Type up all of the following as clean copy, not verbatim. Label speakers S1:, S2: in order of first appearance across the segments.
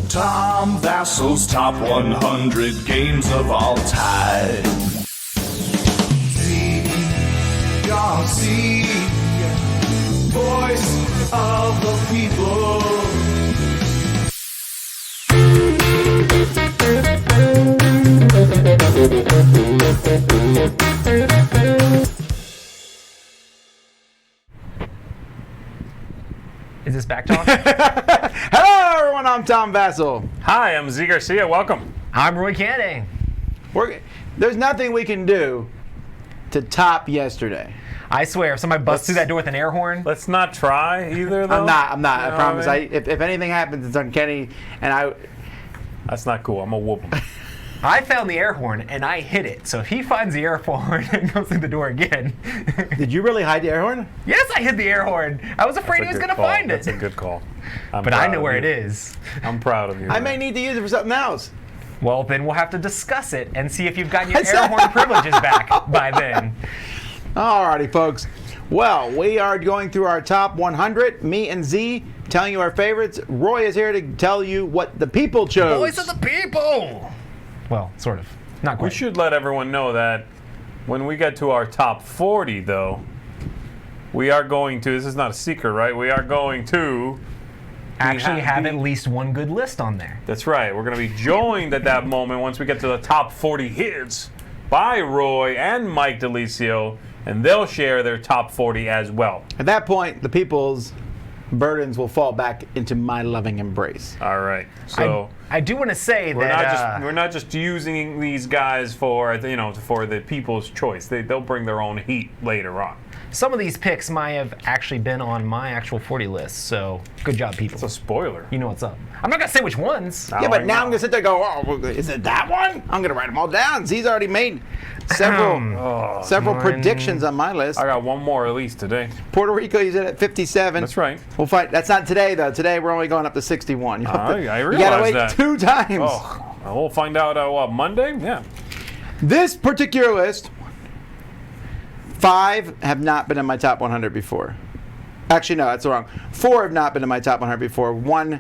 S1: Tom Vassel's top 100 games of all time. DRC, voice of the people.
S2: Is this back talk?
S3: Hello, everyone. I'm Tom Vassell.
S4: Hi, I'm Z Garcia. Welcome.
S2: I'm Roy Canning.
S3: There's nothing we can do to top yesterday.
S2: I swear, if somebody busts through that door with an air horn.
S4: Let's not try either, though.
S3: I'm not.
S4: You know
S3: I promise.
S4: what I mean?
S3: If anything happens, it's on Kenny, and I.
S4: That's not cool. I'm going to whoop him.
S2: I found the air horn and I hit it. So if he finds the air horn and goes through the door again.
S3: Did you really hide the air horn?
S2: Yes, I hit the air horn. I was afraid he was going to find it.
S4: That's a good call.
S2: But I know where it is.
S4: I'm proud of you.
S3: I may need to use it for something else.
S2: Well, then we'll have to discuss it and see if you've gotten your air horn privileges back by then.
S3: Alrighty, folks. Well, we are going through our top 100. Me and Z telling you our favorites. Roy is here to tell you what the people chose.
S2: Voice of the people! Well, sort of. Not quite.
S4: We should let everyone know that when we get to our top 40, though, we are going to, this is not a secret, right? We are going to
S2: actually have at least one good list on there.
S4: That's right. We're going to be joined at that moment once we get to the top 40 hits by Roy and Mike DeLisio, and they'll share their top 40 as well.
S3: At that point, the people's burdens will fall back into my loving embrace.
S4: All right. So
S2: I do want to say
S4: we're not just using these guys for for the people's choice. They'll bring their own heat later on.
S2: Some of these picks might have actually been on my actual 40 list, so good job, people.
S4: It's a spoiler.
S2: You know what's up. I'm not going to say which ones.
S3: Yeah, but now I'm going to sit there and go, oh, is it that one? I'm going to write them all down. Z's already made several predictions on my list.
S4: I got one more at least today.
S3: Puerto Rico, he's at 57.
S4: That's right.
S3: We'll fight. That's not today, though. Today, we're only going up to 61.
S4: I realize
S3: you got to wait
S4: that.
S3: 2 times.
S4: Oh, we'll find out, Monday? Yeah.
S3: This particular list, 5 have not been in my top 100 before. Actually, no, that's wrong. 4 have not been in my top 100 before. 1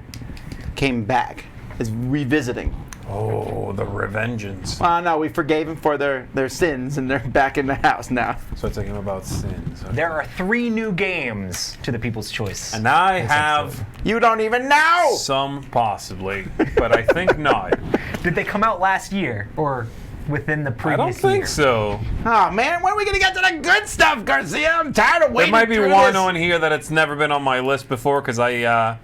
S3: came back, is revisiting.
S4: Oh, the revengeance.
S3: No, we forgave them for their sins, and they're back in the house now.
S4: So it's a game about sins. Okay.
S2: There are 3 new games to the People's Choice.
S4: And I have...
S3: You don't even know!
S4: Some possibly, but I think not.
S2: Did they come out last year, or within the previous year?
S4: I don't think so.
S3: Oh, man, when are we going to get to the good stuff, Garcia? I'm tired of waiting.
S4: There might be
S3: through
S4: one
S3: this.
S4: on here that it's never been on my list before because I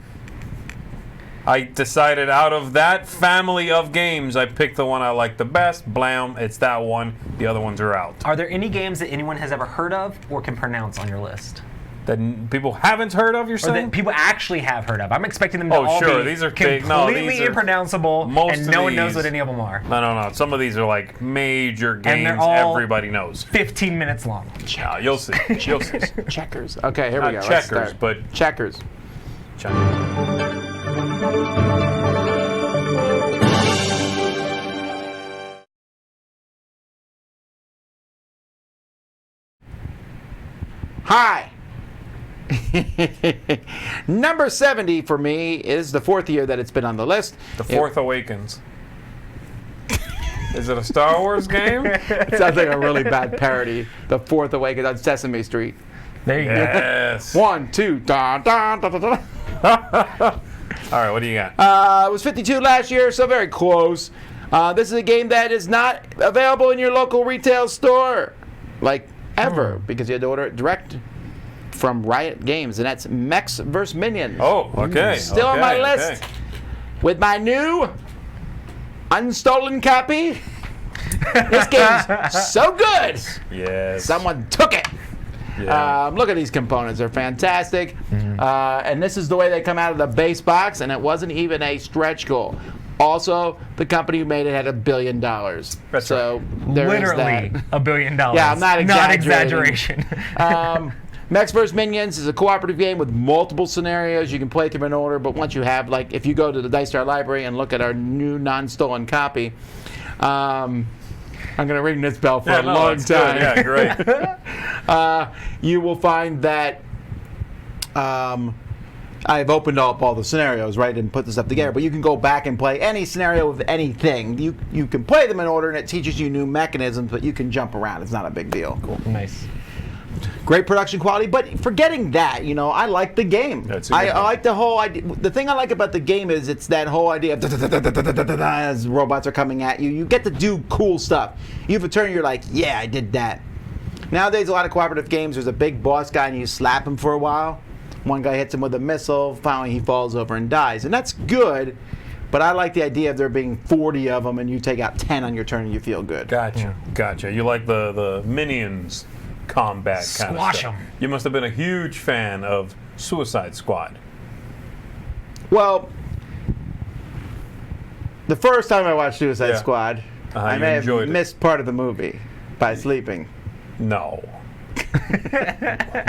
S4: decided out of that family of games, I picked the one I like the best. Blam, it's that one. The other ones are out.
S2: Are there any games that anyone has ever heard of or can pronounce on your list?
S4: That people haven't heard of, you're
S2: Or
S4: saying?
S2: that people actually have heard of? I'm expecting them to all
S4: sure.
S2: be
S4: These are big. No,
S2: completely
S4: these are-
S2: impronounceable,
S4: most
S2: and
S4: of
S2: no one knows
S4: these-
S2: what any of them are.
S4: No. Some of these are like major games
S2: they're all-
S4: everybody knows.
S2: 15 minutes long.
S4: Yeah, you'll see. You'll see.
S3: Checkers. Okay, here we go.
S4: Not
S3: Let's
S4: checkers,
S3: start.
S4: but
S3: checkers. Hi. Number 70 for me is the 4th year that it's been on the list.
S4: The Fourth Awakens. Is it a Star Wars game?
S3: It sounds like a really bad parody. The 4th Awakens on Sesame Street.
S2: There you
S4: Yes.
S3: 1, 2, da da da da da.
S4: All right, what do you got?
S3: It was 52 last year, so very close. This is a game that is not available in your local retail store, like ever, because you had to order it direct from Riot Games, and that's Mechs vs. Minions.
S4: Oh, okay.
S3: Still on my
S4: Okay,
S3: list with my new unstolen copy. This game's so good.
S4: Yes.
S3: Someone took it.
S4: Yeah.
S3: Look at these components. They're fantastic. And this is the way they come out of the base box, and it wasn't even a stretch goal. Also, the company who made it had $1 billion.
S4: That's
S3: so
S4: right.
S3: there is
S2: Literally
S3: that.
S2: $1 billion.
S3: Yeah, I'm not
S2: Not
S3: exaggerating.
S2: exaggeration.
S3: Mechs vs. Minions is a cooperative game with multiple scenarios. You can play them in order, but once you have, like, if you go to the Dice Star library and look at our new non-stolen copy, I'm going to ring this bell for a long time.
S4: Good. Yeah, great.
S3: You will find that I've opened up all the scenarios, right, and put the stuff together. But you can go back and play any scenario with anything. You can play them in order, and it teaches you new mechanisms, but you can jump around. It's not a big deal.
S2: Cool. Nice.
S3: Great production quality, but forgetting that, I like the game. I like the whole idea. The thing I like about the game is it's that whole idea of as robots are coming at you. You get to do cool stuff. You have a turn, you're like, yeah, I did that. Nowadays, a lot of cooperative games, there's a big boss guy and you slap him for a while. One guy hits him with a missile, finally he falls over and dies. And that's good, but I like the idea of there being 40 of them and you take out 10 on your turn and you feel good.
S4: Gotcha. You like the minions combat kind of
S2: Squash
S4: stuff.
S2: 'em.
S4: You must have been a huge fan of Suicide Squad.
S3: Well, the first time I watched Suicide
S4: Yeah.
S3: Squad, I
S4: You
S3: may have
S4: enjoyed it.
S3: missed part of the movie by sleeping.
S4: No.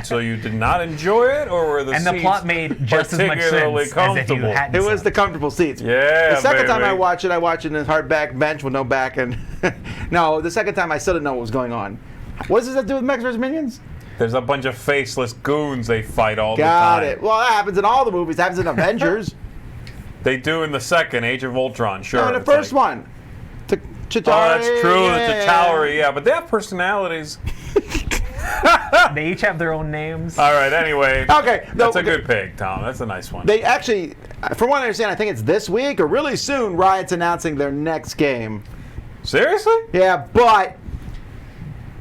S4: So you did not enjoy it, or were the
S2: And the
S4: scenes
S2: plot made just as much
S4: particularly
S2: sense as if you
S4: comfortable?
S2: hadn't
S3: It
S2: seen
S3: was the comfortable seats.
S4: Yeah,
S3: The second time
S4: baby.
S3: I watched it in a hardback bench with no back, and no, the second time I still didn't know what was going on. What does that do with Mechs vs. Minions?
S4: There's a bunch of faceless goons they fight all the
S3: Got
S4: time.
S3: it. Well, that happens in all the movies. It happens in Avengers.
S4: They do in the second, Age of Ultron, sure.
S3: No, the
S4: It's
S3: first
S4: like-
S3: one. Chitauri.
S4: Oh, that's true,
S3: yeah,
S4: the T'Challa, yeah, but they have personalities.
S2: They each have their own names.
S4: All right, anyway.
S3: Okay, no,
S4: That's a good pick, Tom. That's a nice one.
S3: They actually, from what I understand, I think it's this week or really soon, Riot's announcing their next game.
S4: Seriously?
S3: Yeah, but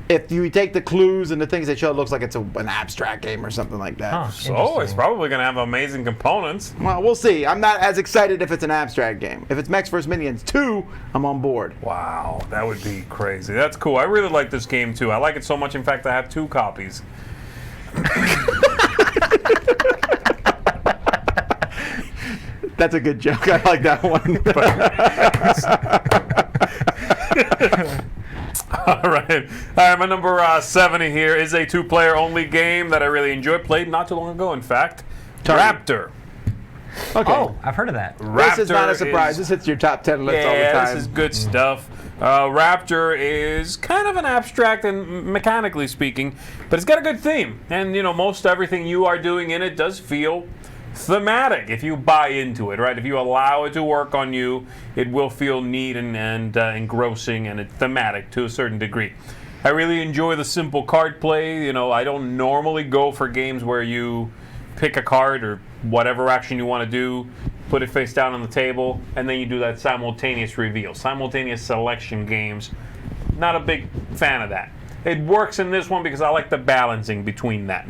S3: if you take the clues and the things they show, it looks like it's an abstract game or something like that.
S2: Huh,
S4: So it's
S2: interesting.
S4: probably going to have amazing components.
S3: Well, we'll see. I'm not as excited if it's an abstract game. If it's Mechs vs. Minions 2, I'm on board.
S4: Wow, that would be crazy. That's cool. I really like this game too. I like it so much, in fact, I have 2 copies.
S3: That's a good joke. I like that one.
S4: All right. My number 70 here is a 2-player only game that I really enjoyed. Played not too long ago, in fact. Raptor.
S3: Okay.
S2: Oh, I've heard of that.
S3: This is not a
S4: Raptor
S3: surprise.
S4: is-
S3: This hits your top 10 list all the
S4: Yeah,
S3: time.
S4: this is good stuff. Raptor is kind of an abstract and mechanically speaking, but it's got a good theme. And, most everything you are doing in it does feel thematic if you buy into it, right? If you allow it to work on you, it will feel neat and engrossing and thematic to a certain degree. I really enjoy the simple card play. I don't normally go for games where you pick a card or whatever action you want to do, put it face down on the table, and then you do that simultaneous reveal. Simultaneous selection games, not a big fan of that. It works in this one because I like the balancing between that.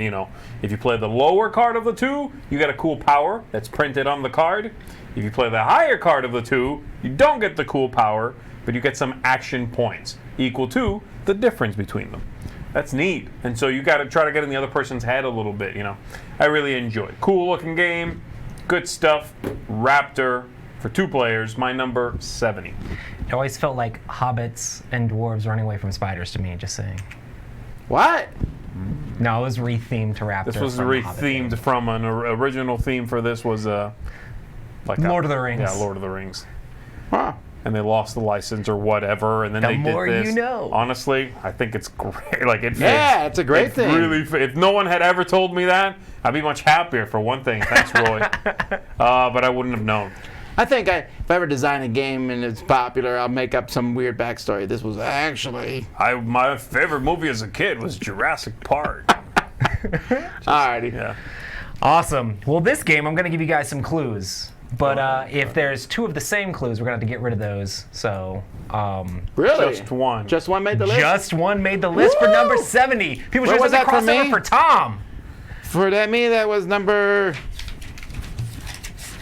S4: If you play the lower card of the 2, you get a cool power that's printed on the card. If you play the higher card of the 2, you don't get the cool power, but you get some action points equal to the difference between them. That's neat. And so you got to try to get in the other person's head a little bit, I really enjoy it. Cool looking game, good stuff. Raptor for 2 players, my number 70.
S2: It always felt like hobbits and dwarves running away from spiders to me, just saying.
S3: What?
S2: No, it was rethemed to Raptor.
S4: This was
S2: from the Hobbit
S4: rethemed
S2: game.
S4: from an original theme for this was like
S2: Lord of the Rings.
S4: Yeah, Lord of the Rings.
S3: Huh.
S4: And they lost the license or whatever, and then
S2: The
S4: they
S2: more
S4: did this.
S2: you know.
S4: Honestly, I think it's great. Like it fits.
S3: Yeah, it's a great thing.
S4: Really, if no one had ever told me that, I'd be much happier. For one thing, thanks, Roy. But I wouldn't have known.
S3: I think if I ever design a game and it's popular, I'll make up some weird backstory. This was actually...
S4: My favorite movie as a kid was Jurassic Park.
S3: Alrighty.
S4: Yeah.
S2: Awesome. Well, this game, I'm going to give you guys some clues. But if there's 2 of the same clues, we're going to have to get rid of those. So,
S3: Really?
S4: Just one.
S3: Just one made the list?
S2: just one made the list for number 70. People should
S3: was
S2: have
S3: that for
S2: crossover
S3: me?
S2: for Tom.
S3: For me, that was number...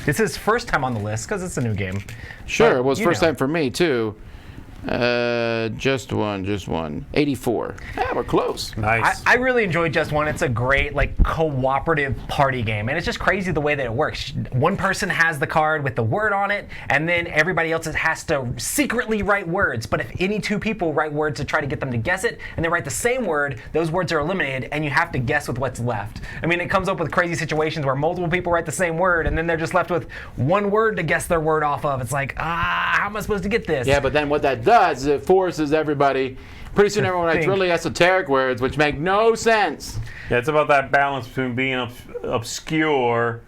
S2: This is first time on the list because it's a new game.
S3: Sure,
S2: But,
S3: it was
S2: you
S3: first
S2: know.
S3: time for me, too. Just one. 84. Yeah, we're close.
S4: Nice.
S2: I really enjoyed Just One. It's a great cooperative party game, and it's just crazy the way that it works. One person has the card with the word on it, and then everybody else has to secretly write words. But if any 2 people write words to try to get them to guess it, and they write the same word, those words are eliminated, and you have to guess with what's left. I mean, it comes up with crazy situations where multiple people write the same word, and then they're just left with one word to guess their word off of. It's like, how am I supposed to get this?
S3: Yeah, but then what that does is it forces everybody... Pretty soon everyone writes
S2: think.
S3: really esoteric words, which make no sense.
S4: Yeah, it's about that balance between being obscure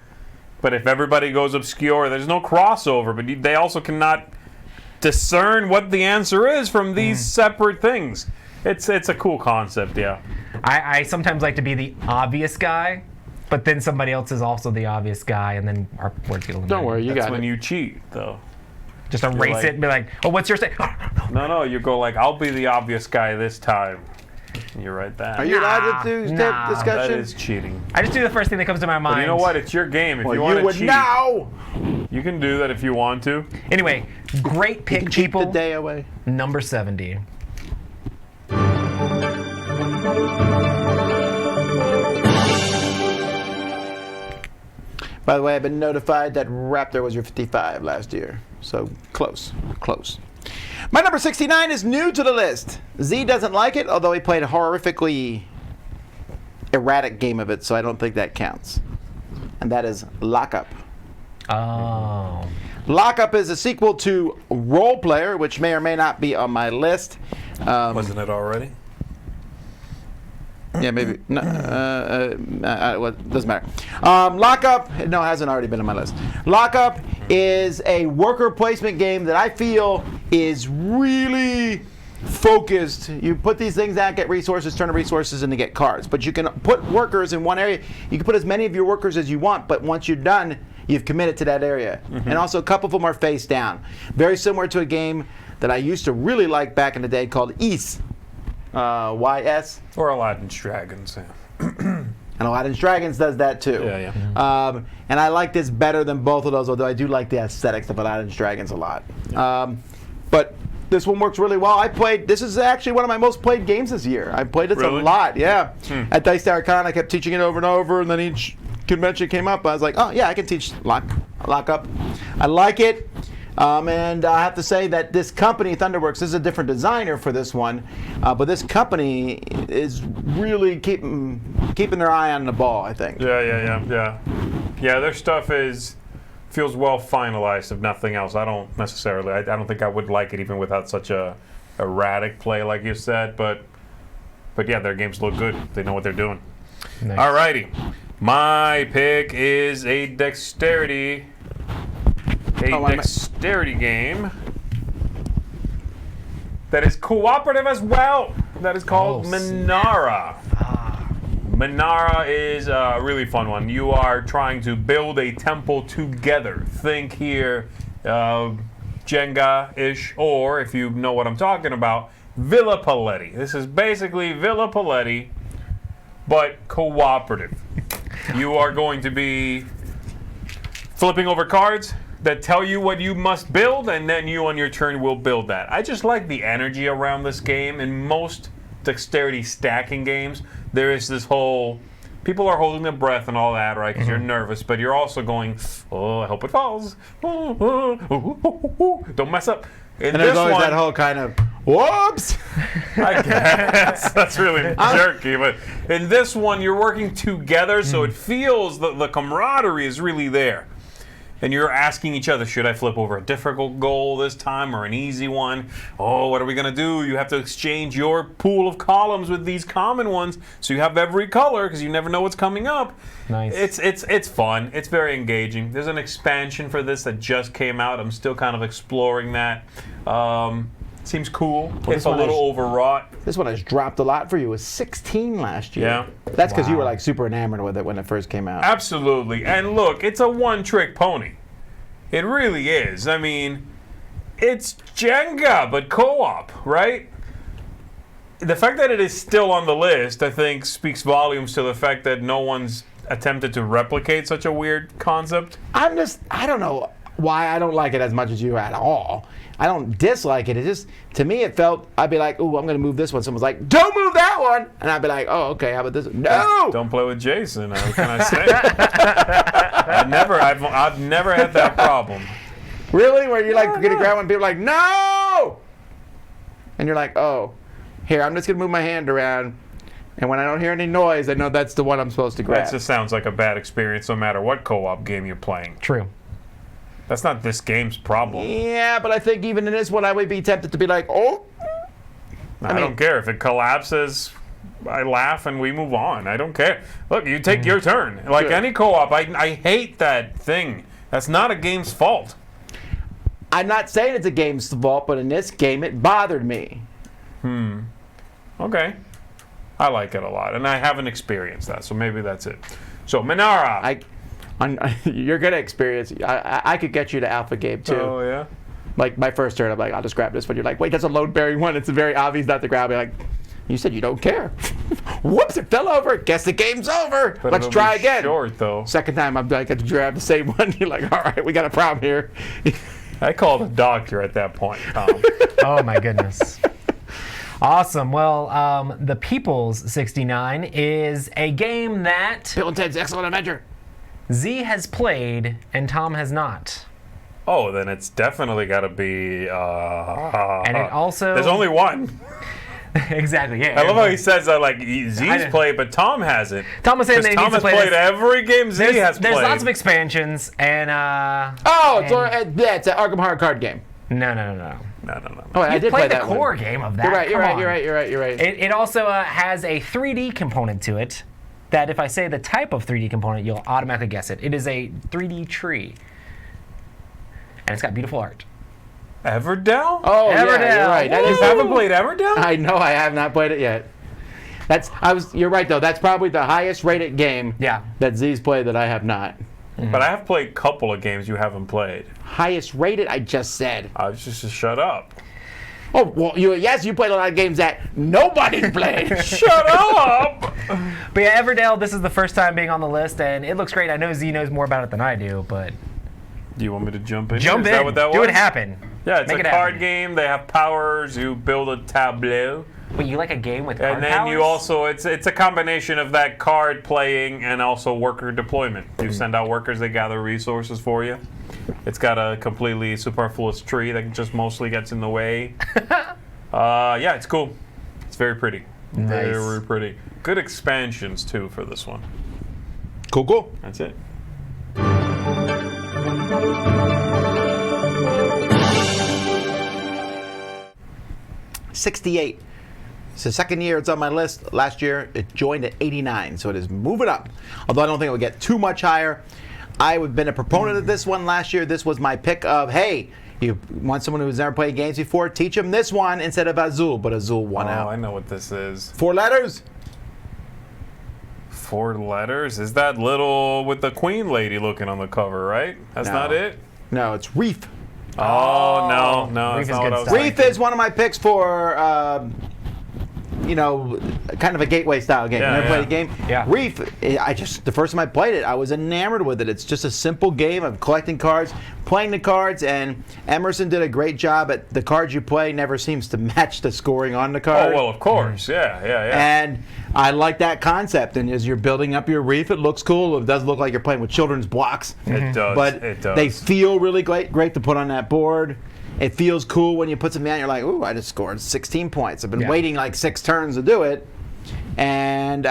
S4: But if everybody goes obscure, there's no crossover. But they also cannot discern what the answer is from these separate things. It's a cool concept, yeah.
S2: I sometimes like to be the obvious guy, but then somebody else is also the obvious guy, and then our words get eliminated.
S3: Don't worry, you
S4: That's
S3: got
S4: when
S3: it.
S4: you cheat, though.
S2: Just erase it and be like, oh, what's your say?
S4: No, you go like, I'll be the obvious guy this time. And you write that.
S3: Are you allowed to do
S2: Nah.
S3: discussion?
S4: That is cheating.
S2: I just do the first thing that comes to my mind.
S4: But you know what? It's your game. If
S3: Well,
S4: you want to
S3: would
S4: cheat,
S3: now.
S4: you can do that if you want to.
S2: Anyway, great pick,
S3: Cheat
S2: people.
S3: the day away.
S2: Number 70.
S3: By the way, I've been notified that Raptor was your 55 last year. So close. My number 69 is new to the list. Z doesn't like it, although he played a horrifically erratic game of it, so I don't think that counts. And that is Lockup.
S2: Oh.
S3: Lockup is a sequel to Role Player, which may or may not be on my list.
S4: Wasn't it already?
S3: Yeah, maybe. No, well, doesn't matter. Lockup, no, it hasn't already been on my list. Lockup is a worker placement game that I feel is really focused. You put these things out, get resources, turn the resources into get cards. But you can put workers in one area. You can put as many of your workers as you want, but once you're done, you've committed to that area. And also a couple of them are face down. Very similar to a game that I used to really like back in the day called Ys. YS.
S4: Or Aladdin's Dragons, yeah.
S3: And Aladdin's Dragons does that too.
S4: Yeah.
S3: And I like this better than both of those, although I do like the aesthetics of Aladdin's Dragons a lot. But this one works really well. This is actually one of my most played games this year. I played this
S4: Really?
S3: a lot, yeah. At Teotihuacan, I kept teaching it over and over, and then each convention came up, I was like, oh yeah, I can teach Lockup. I like it. And I have to say that this company, Thunderworks, is a different designer for this one, but this company is really keeping their eye on the ball, I think.
S4: Yeah, their stuff feels well finalized, if nothing else. I don't think I would like it even without such a erratic play like you said, but yeah, their games look good. They know what they're doing.
S2: Nice.
S4: Alrighty. My pick is a dexterity game that is cooperative as well. That is called Menara. Menara is a really fun one. You are trying to build a temple together. Think here Jenga-ish, or if you know what I'm talking about, Villa Paletti. This is basically Villa Paletti, but cooperative. You are going to be flipping over cards that tell you what you must build, and then you on your turn will build that. I just like the energy around this game. In most dexterity stacking games, there is this whole, people are holding their breath and all that, right, because you're nervous, but you're also going, oh, I hope it falls. Don't mess up.
S3: And there's always that whole kind of, whoops!
S4: I guess that's really jerky, but in this one, you're working together, so it feels the camaraderie is really there. And you're asking each other, should I flip over a difficult goal this time or an easy one? Oh, what are we going to do? You have to exchange your pool of columns with these common ones so you have every color because you never know what's coming up.
S2: Nice.
S4: It's fun. It's very engaging. There's an expansion for this that just came out. I'm still kind of exploring that. Seems cool. It's a little overwrought.
S3: This one has dropped a lot for you. It was 16 last year.
S4: Yeah.
S3: That's because you were like super enamored with it when it first came out.
S4: Absolutely. And look, it's a one-trick pony. It really is. I mean, it's Jenga, but co-op, right? The fact that it is still on the list, I think, speaks volumes to the fact that no one's attempted to replicate such a weird concept.
S3: I don't know why I don't like it as much as you at all. I don't dislike it. It just, to me, it felt, I'd be like, ooh, I'm going to move this one. Someone's like, don't move that one. And I'd be like, oh, okay, how about this one? No!
S4: Don't play with Jason. What can I say? I've never had that problem.
S3: Really? Where you're like, going to grab one and people are like, no! And you're like, oh, here, I'm just going to move my hand around. And when I don't hear any noise, I know that's the one I'm supposed to grab.
S4: That just sounds like a bad experience no matter what co-op game you're playing.
S2: True.
S4: That's not this game's problem.
S3: Yeah, but I think even in this one, I would be tempted to be like, oh.
S4: I don't care. If it collapses, I laugh and we move on. I don't care. Look, you take your turn. Like any co-op, I hate that thing. That's not a game's fault.
S3: I'm not saying it's a game's fault, but in this game, it bothered me.
S4: Okay. I like it a lot, and I haven't experienced that, so maybe that's it. So, Menara.
S3: You're going to experience it. I could get you to Alpha Game, too.
S4: Oh, yeah?
S3: Like, my first turn, I'm like, I'll just grab this one. You're like, wait, that's a load-bearing one. It's very obvious not to grab it. Like, you said you don't care. Whoops, it fell over. Guess the game's over.
S4: But
S3: Let's try again.
S4: Short, though.
S3: Second time, I'm like, I grab the same one. You're like, all right, we got a problem here.
S4: I called a doctor at that point, Tom.
S2: Oh, my goodness. Awesome. Well, The People's 69 is a game that
S3: Bill and Ted's Excellent Adventure.
S2: Z has played and Tom has not.
S4: Oh, then it's definitely got to be...
S2: And it also...
S4: There's only one.
S2: Exactly, yeah.
S4: I love how he says that, like, Z's played, but Tom hasn't.
S2: Tom was saying that he
S4: Tom
S2: needs to
S4: has
S2: play
S4: played every game Z has played.
S2: There's lots of expansions, and...
S3: It's an Arkham Horror card game.
S2: No.
S4: No.
S3: Oh, I did play
S2: Played the
S3: that
S2: core
S3: one.
S2: game of that.
S3: You're
S2: Come on.
S3: right.
S2: It also has a 3D component to it that if I say the type of 3D component, you'll automatically guess it. It is a 3D tree. And it's got beautiful art.
S4: Everdell?
S3: Oh,
S2: Everdell.
S3: yeah, you're right.
S4: You haven't played Everdell?
S3: I know I have not played it yet. You're right, though. That's probably the highest rated game that Z's played that I have not.
S4: But I have played a couple of games you haven't played.
S3: Highest rated, I just said.
S4: I was just shut up.
S3: Oh, well, you played a lot of games that nobody's played.
S4: Shut up!
S2: But yeah, Everdell, this is the first time being on the list, and it looks great. I know Z knows more about it than I do, but...
S4: Do you want me to jump in?
S2: Jump
S4: Is
S2: in.
S4: that what that
S2: Do
S4: was?
S2: it happen.
S4: Yeah, it's
S2: Make
S4: a
S2: it
S4: card
S2: happen.
S4: game. They have powers. You build a tableau.
S2: Wait, you like a game with card
S4: And then
S2: powers?
S4: you also, it's a combination of that card playing and also worker deployment. You send out workers, they gather resources for you. It's got a completely superfluous tree that just mostly gets in the way. Yeah, it's cool. It's very pretty.
S2: Nice.
S4: Very pretty. Good expansions, too, for this one.
S3: Cool.
S4: That's it.
S3: 68. It's the second year it's on my list. Last year it joined at 89, so it is moving up. Although I don't think it would get too much higher. I've been a proponent of this one last year. This was my pick of, hey, you want someone who's never played games before, teach them this one instead of Azul, but Azul won out.
S4: Oh, I know what this is.
S3: 4 letters?
S4: 4 letters? Is that little with the queen lady looking on the cover, right? That's
S3: No.
S4: not it?
S3: No, it's Reef.
S4: Oh, no.
S2: Reef
S4: That's
S2: is
S4: not
S2: good
S4: what I was
S2: stuff.
S3: Reef is one of my picks for, kind of a gateway style game.
S4: Yeah,
S3: You never played a
S4: yeah.
S3: game?
S2: Yeah.
S3: Reef, the first time I played it, I was enamored with it. It's just a simple game of collecting cards, playing the cards, and Emerson did a great job at the cards you play never seems to match the scoring on the card.
S4: Oh, well, of course. Yeah.
S3: And I like that concept. And as you're building up your Reef, it looks cool. It does look like you're playing with children's blocks.
S4: It does.
S3: But
S4: it does.
S3: they feel really great to put on that board. It feels cool when you put something down. You're like, ooh, I just scored 16 points. I've been waiting like 6 turns to do it. And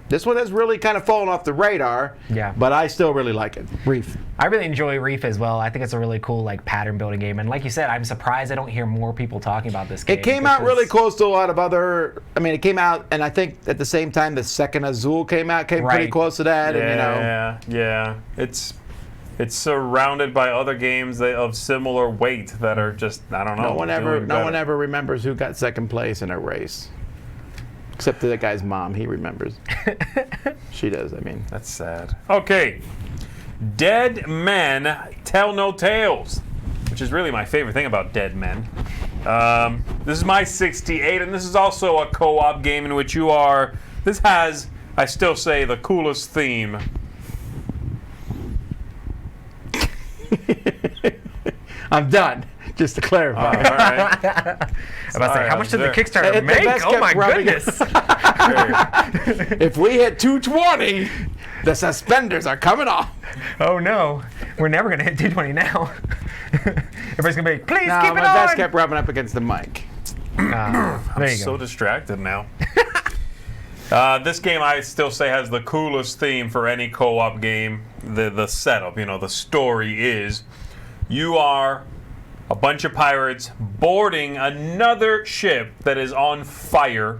S3: this one has really kind of fallen off the radar.
S2: Yeah.
S3: But I still really like it. Reef.
S2: I really enjoy Reef as well. I think it's a really cool pattern building game. And like you said, I'm surprised I don't hear more people talking about this game.
S3: It came out
S2: because-
S3: really close to a lot of other. I mean, it came out, and I think at the same time the second Azul came pretty
S2: Right.
S3: close to that.
S4: Yeah,
S3: And
S4: yeah. It's surrounded by other games of similar weight that are just, I don't know.
S3: no one ever remembers who got second place in a race, except that guy's mom. He remembers. She does. I mean,
S4: That's sad. Okay. Dead Men Tell No Tales, which is really my favorite thing about Dead Men. This is my 68, and this is also a co-op game in which you are. This has, I still say, the coolest theme.
S3: I'm done. Just to clarify.
S4: All right.
S2: I was about to say,
S4: Sorry,
S2: how much did the
S4: I'm
S2: Kickstarter
S3: The
S2: make?
S3: best
S2: Oh my
S3: kept rubbing it.
S2: goodness.
S3: If we hit 220, the suspenders are coming off.
S2: Oh no. We're never going to hit 220 now. Everybody's going to be, please
S3: No,
S2: keep
S3: my
S2: it
S3: vest
S2: on.
S3: kept rubbing up against the mic.
S2: There you
S4: So
S2: go.
S4: distracted now. This game I still say has the coolest theme for any co-op game. The setup, the story is you are a bunch of pirates boarding another ship that is on fire.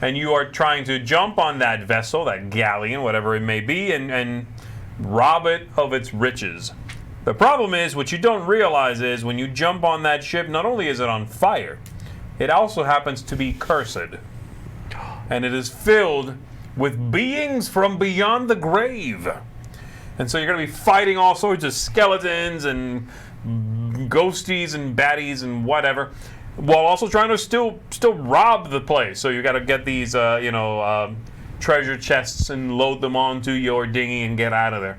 S4: and you are trying to jump on that vessel, that galleon, whatever it may be, and rob it of its riches. The problem is, what you don't realize is, when you jump on that ship, not only is it on fire, it also happens to be cursed. And it is filled with beings from beyond the grave. And so you're going to be fighting all sorts of skeletons and ghosties and baddies and whatever, while also trying to still rob the place. So you got to get these, treasure chests and load them onto your dinghy and get out of there.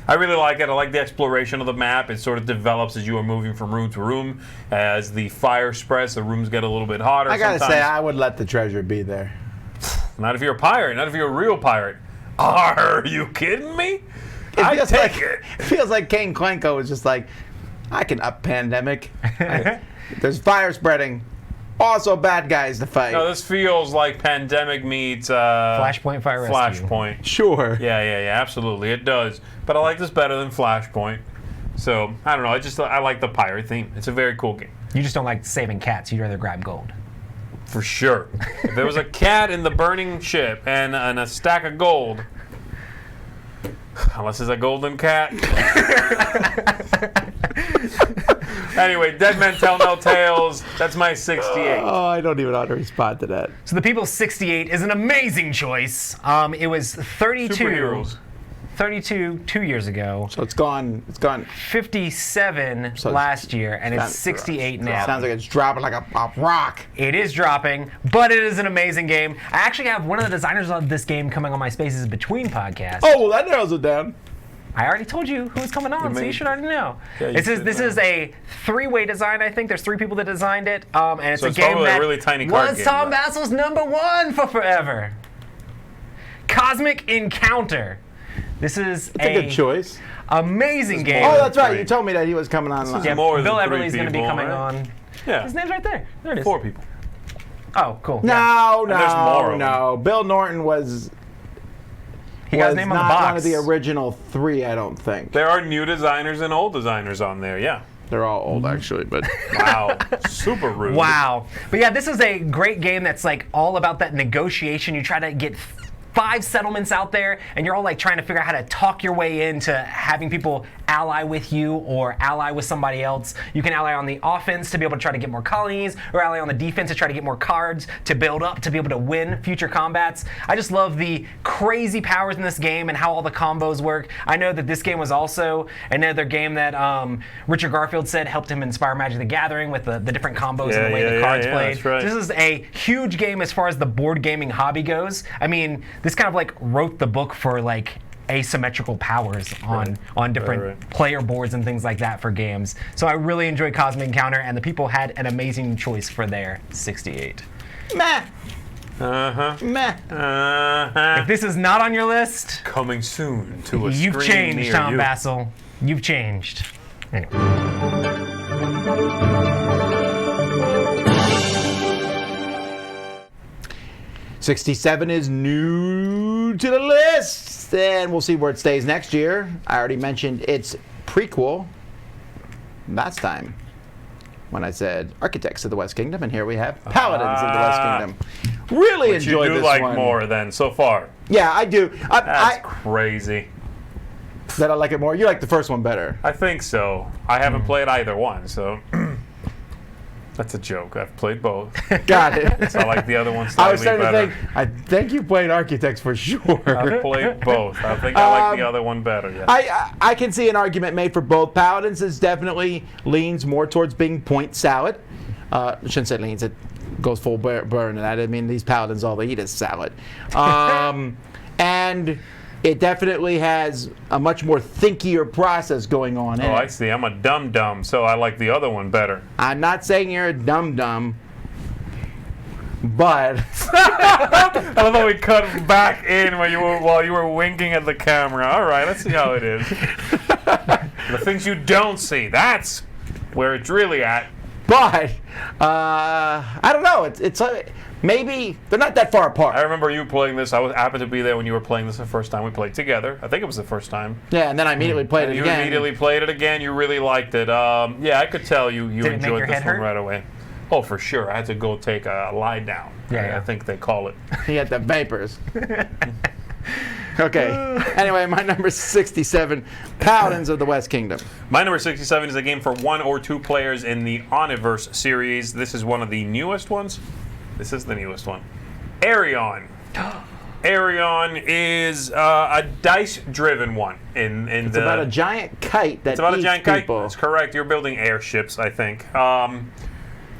S4: I really like it. I like the exploration of the map. It sort of develops as you are moving from room to room. As the fire spreads, the rooms get a little bit hotter.
S3: I gotta say, I would let the treasure be there.
S4: Not if you're a pirate. Not if you're a real pirate. Are you kidding me? I take it.
S3: It feels like Kane Klenko was just like, I can up pandemic. There's fire spreading. Also bad guys to fight.
S4: No, this feels like Pandemic meets
S2: Flashpoint Fire Rescue.
S4: Flashpoint.
S3: Sure.
S4: Yeah, absolutely. It does. But I like this better than Flashpoint. So, I don't know. I like the pirate theme. It's a very cool game.
S2: You just don't like saving cats. You'd rather grab gold.
S4: For sure. If there was a cat in the burning ship and a stack of gold, unless it's a golden cat. Anyway, Dead Men Tell No Tales. That's my 68.
S3: Oh, I don't even know how to respond to that.
S2: So the People's 68 is an amazing choice. It was 32.
S4: Superheroes.
S2: 32 2 years ago.
S3: So it's gone.
S2: 57 last year, and it's 68 now.
S3: Sounds like it's dropping like a rock.
S2: It is dropping, but it is an amazing game. I actually have one of the designers of this game coming on my Spaces Between podcast.
S3: Oh, well, that narrows it down.
S2: I already told you who's coming on, so you should already know.
S4: Yeah,
S2: this is a three-way design, I think. There's three people that designed it, and it's
S4: So
S2: a
S4: it's
S2: game
S4: probably a
S2: that
S4: really tiny card
S2: was
S4: game,
S2: Tom
S4: though.
S2: Vassel's #1 for forever. Cosmic Encounter. This is
S3: It's a good choice.
S2: amazing game.
S3: Oh, that's right.
S4: Three.
S3: You told me that he was coming on.
S2: Yeah,
S4: more than
S2: Bill
S4: three
S2: Everly's going to be
S4: people,
S2: coming
S4: right?
S2: on.
S4: Yeah.
S2: His name's right there. There it is.
S4: 4 people.
S2: Oh, cool.
S3: No,
S4: And there's more of
S3: no. Bill Norton was
S2: He got his name on the
S3: not
S2: box.
S3: one of the original 3, I don't think.
S4: There are new designers and old designers on there, yeah.
S3: They're all old, actually, but
S4: Wow. Super rude.
S2: Wow. But yeah, this is a great game that's like all about that negotiation. You try to get 5 settlements out there, and you're all like trying to figure out how to talk your way into having people ally with you or ally with somebody else. You can ally on the offense to be able to try to get more colonies, or ally on the defense to try to get more cards to build up to be able to win future combats. I just love the crazy powers in this game and how all the combos work. I know that this game was also another game that Richard Garfield said helped him inspire Magic the Gathering with the different combos and the way the cards played.
S4: That's right.
S2: This is a huge game as far as the board gaming hobby goes. I mean, this kind of like wrote the book for like asymmetrical powers on different player boards and things like that for games. So I really enjoyed Cosmic Encounter, and the people had an amazing choice for their 68.
S3: meh.
S4: Uh-huh.
S3: Meh.
S4: Uh-huh.
S2: If this is not on your list,
S4: Coming soon to a
S2: you've
S4: screen
S2: changed,
S4: near
S2: Tom
S4: you.
S2: Vassell. You've changed. Anyway.
S3: 67 is new to the list, and we'll see where it stays next year. I already mentioned its prequel last time when I said Architects of the West Kingdom, and here we have Paladins of the West Kingdom. Really
S4: Which
S3: enjoyed
S4: you do
S3: this
S4: like
S3: one.
S4: more than so far.
S3: Yeah, I do.
S4: That's crazy.
S3: That I like it more. You like the first one better.
S4: I think so. I haven't played either one, so that's a joke. I've played both.
S3: Got it.
S4: So I like the other one
S3: I
S4: slightly
S3: was starting
S4: better.
S3: to think, I think you played Architects for sure.
S4: I've played both. I think I like the other one better. Yeah.
S3: I can see an argument made for both. Paladins is definitely leans more towards being point salad. I shouldn't say leans, it goes full burn. And I mean, these Paladins, all they eat is salad. And it definitely has a much more thinkier process going on in
S4: Oh, I
S3: it.
S4: see. I'm a dum-dum, so I like the other one better.
S3: I'm not saying you're a dum-dum, but
S4: I love how we cut back in while you were winking at the camera. All right, let's see how it is. The things you don't see, that's where it's really at.
S3: I don't know. It's maybe they're not that far apart.
S4: I remember you playing this. Happened to be there when you were playing this the first time we played together. I think it was the first time.
S3: Yeah, and then I immediately played it
S4: You
S3: again.
S4: immediately played it again. You really liked it. Yeah, I could tell you
S2: Did it make
S4: enjoyed
S2: your
S4: this
S2: head
S4: one
S2: hurt?
S4: right away. Oh, for sure. I had to go take a lie down.
S2: Yeah.
S4: I think they call it.
S3: He had the vapors. Okay. Anyway, my number 67, Paladins of the West Kingdom.
S4: My number 67 is a game for 1 or 2 players in the Omniverse series. This is one of the newest ones. This is the newest one. Arion. Arion is a dice-driven one.
S3: It's about a giant kite that
S4: It's about a
S3: eats
S4: giant
S3: people.
S4: kite. That's correct. You're building airships, I think.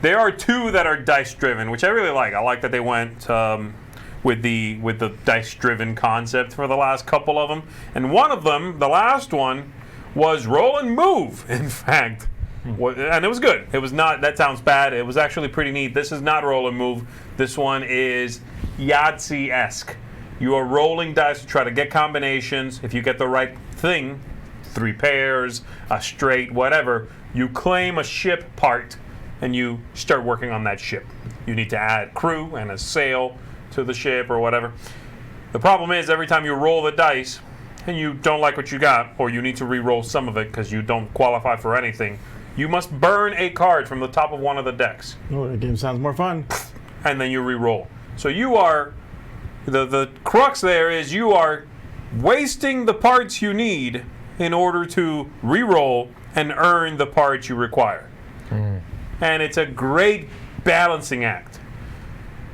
S4: There are 2 that are dice-driven, which I really like. I like that they went with the dice-driven concept for the last couple of them. And one of them, the last one, was roll and move, in fact. And it was good. It was not, that sounds bad. It was actually pretty neat. This is not roll and move. This one is Yahtzee-esque. You are rolling dice to try to get combinations. If you get the right thing, 3 pairs, a straight, whatever, you claim a ship part and you start working on that ship. You need to add crew and a sail to the ship or whatever. The problem is every time you roll the dice and you don't like what you got, or you need to re-roll some of it because you don't qualify for anything, you must burn a card from the top of one of the decks.
S3: Oh, that game sounds more fun.
S4: And then you re-roll. So you are, the crux there is you are wasting the parts you need in order to re-roll and earn the parts you require. And it's a great balancing act.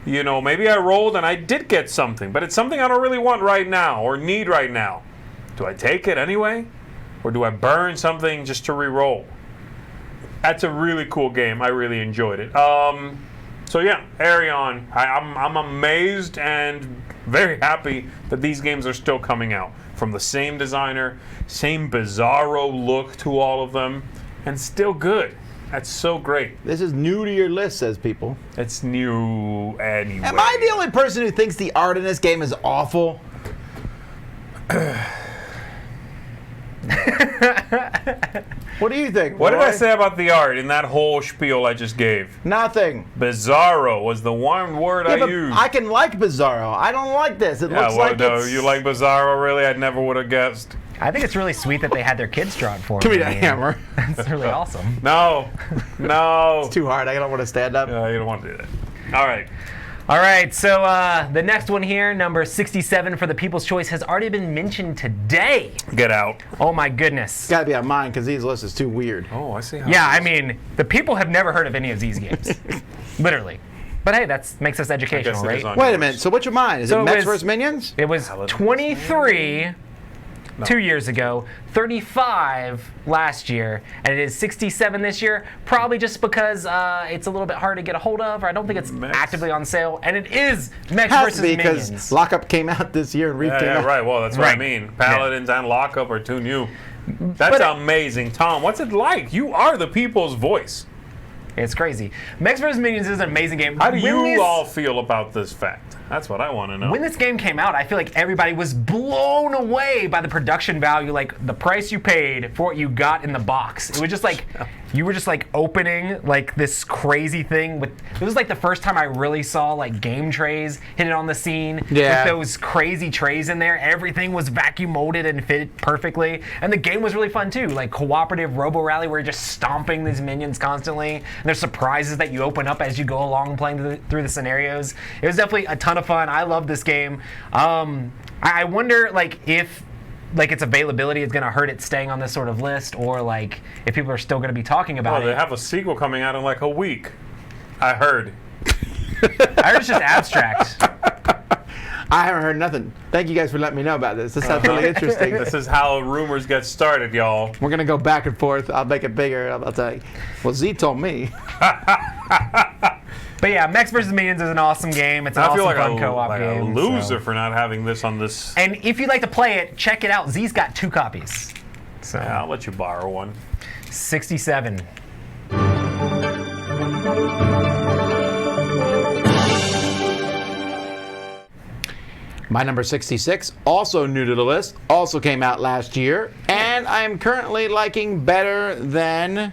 S4: You know, maybe I rolled and I did get something, but it's something I don't really want right now or need right now. Do I take it anyway? Or do I burn something just to re-roll? That's a really cool game. I really enjoyed it. So yeah, Arion. I'm amazed and very happy that these games are still coming out. From the same designer, same bizarro look to all of them, and still good. That's so great.
S3: This is new to your list, says people.
S4: It's new anyway.
S3: Am I the only person who thinks the art in this game is awful? What do you think?
S4: What did
S3: Roy?
S4: I say about the art in that whole spiel I just gave?
S3: Nothing.
S4: Bizarro was the one word
S3: Yeah,
S4: I
S3: but
S4: used.
S3: I can like Bizarro. I don't like this. It looks like
S4: no,
S3: it's...
S4: you like Bizarro, really? I never would have guessed.
S2: I think it's really sweet that they had their kids draw it for
S3: Give me
S2: them.
S3: that hammer.
S2: That's really awesome.
S4: No.
S3: It's too hard. I don't want to stand up.
S4: You don't want to do that. All right.
S2: All right, so the next one here, number 67 for the People's Choice, has already been mentioned today.
S4: Get out.
S2: Oh my goodness.
S3: It's got to be on mine because these lists is too weird.
S4: Oh, I see how
S2: Yeah,
S4: it
S2: I
S4: is.
S2: mean, the people have never heard of any of these games. Literally. But hey, that makes us educational,
S4: it is
S2: right?
S4: on
S3: Wait a
S4: yours.
S3: minute. So what's your mine? Is
S2: So
S3: it
S2: it
S3: Mechs
S2: was-
S3: vs. Minions?
S2: It was
S4: Paladins.
S2: 23 2 years ago, 35 last year, and it is 67 this year, probably just because it's a little bit hard to get a hold of, or I don't think it's
S4: Mechs.
S2: actively on sale, and it is Mechs
S3: Has
S2: versus
S3: to be because
S2: Minions.
S3: Lockup came out this year and Reef came
S4: Yeah,
S3: out.
S4: right. Well, that's what I
S2: Right.
S4: mean. Paladins and Lockup are too new. That's
S2: But-
S4: amazing. Tom, what's it like? You are the people's voice.
S2: It's crazy. Mechs vs. Minions is an amazing game.
S4: How do
S2: When
S4: you
S2: this-
S4: all feel about this fact? That's what I want to know.
S2: When this game came out, I feel like everybody was blown away by the production value, like the price you paid for what you got in the box. It was just like, you were just like opening like this crazy thing with, it was like the first time I really saw like game trays hit it on the scene.
S3: Yeah.
S2: With those crazy trays in there. Everything was vacuum molded and fit perfectly. And the game was really fun too. Like cooperative Robo Rally where you're just stomping these minions constantly. And there's surprises that you open up as you go along playing through the scenarios. It was definitely a ton of fun. I love this game. I wonder like if like its availability is going to hurt it staying on this sort of list, or like if people are still going to be talking about
S4: They
S2: it.
S4: have a sequel coming out in like a week. I heard.
S2: I heard it's just abstract.
S3: I haven't heard nothing. Thank you guys for letting me know about this. This sounds really interesting.
S4: This is how rumors get started, y'all.
S3: We're going to go back and forth. I'll make it bigger. I'll tell you. Well, Z told me.
S2: But yeah, Mechs vs. Minions is an awesome game. It's an
S4: I
S2: awesome
S4: feel like,
S2: fun
S4: a,
S2: co-op
S4: like
S2: game.
S4: a loser
S2: so.
S4: for not having this on this.
S2: And if you'd like to play it, check it out. Z's got 2 copies. So
S4: Yeah, I'll let you borrow one.
S2: 67.
S3: My number 66, also new to the list, also came out last year, and I am currently liking better than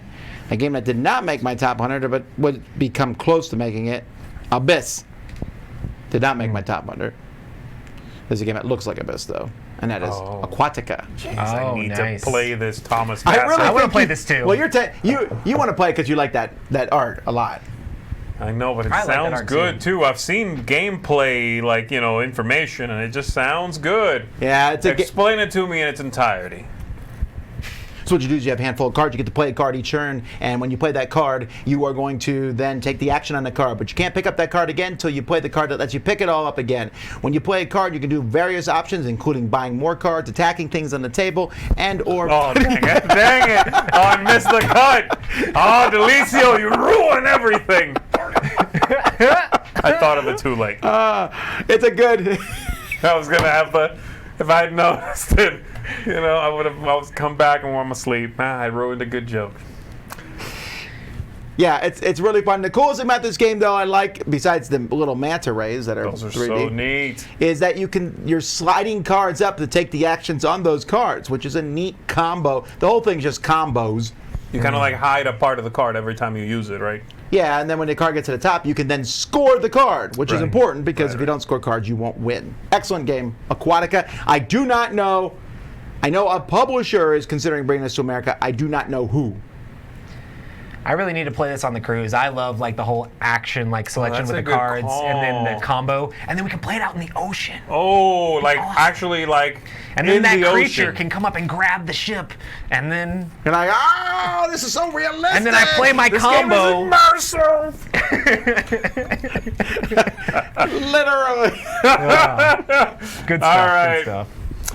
S3: a game that did not make my top 100, but would become close to making it. Abyss did not make my top 100. There's a game that looks like Abyss, though, and that is Aquatica.
S4: I
S2: Oh,
S4: need
S2: nice.
S4: to play this Thomas
S3: I
S4: Castle.
S3: really
S2: I wanna
S3: think
S2: play
S3: you-
S2: this too.
S3: Well, you want to play it because you like that art a lot.
S4: I know, but it
S2: I like that
S4: sounds
S2: art
S4: good too. I've seen gameplay, like, information, and it just sounds good.
S3: Yeah, it's
S4: Explain it to me in its entirety.
S3: So what you do is you have a handful of cards. You get to play a card each turn, and when you play that card, you are going to then take the action on the card. But you can't pick up that card again until you play the card that lets you pick it all up again. When you play a card, you can do various options, including buying more cards, attacking things on the table, and/or.
S4: Oh, dang it. Dang it. Oh, I missed the cut. Oh, Delicio, you ruined everything. I thought of it too late.
S3: It's a good.
S4: I was going to have if I had noticed it, I would have come back and warm asleep. I ruined a good joke.
S3: Yeah, it's really fun. The coolest thing about this game, though, I like, besides the little manta rays that are
S4: Those are
S3: 3D,
S4: so neat.
S3: is that you're sliding cards up to take the actions on those cards, which is a neat combo. The whole thing's just combos.
S4: You kind of like hide a part of the card every time you use it, right?
S3: Yeah, and then when the card gets to the top, you can then score the card, which is
S4: Right.
S3: important because if you
S4: Right.
S3: don't score cards, you won't win. Excellent game, Aquatica. I do not know. I know a publisher is considering bringing this to America. I do not know who.
S2: I really need to play this on the cruise. I love like the whole action selection
S4: that's
S2: with
S4: a
S2: the
S4: good
S2: cards and then
S4: call.
S2: the combo, and then we can play it out in the ocean.
S4: Oh, like
S2: awesome.
S4: actually like
S2: And then
S4: in
S2: that
S4: the
S2: creature
S4: ocean.
S2: can come up and grab the ship, and then
S3: And this is so realistic.
S2: and then I play my
S4: This
S2: combo.
S4: game is immersive.
S3: Literally.
S2: Good stuff.
S4: All right.
S2: Good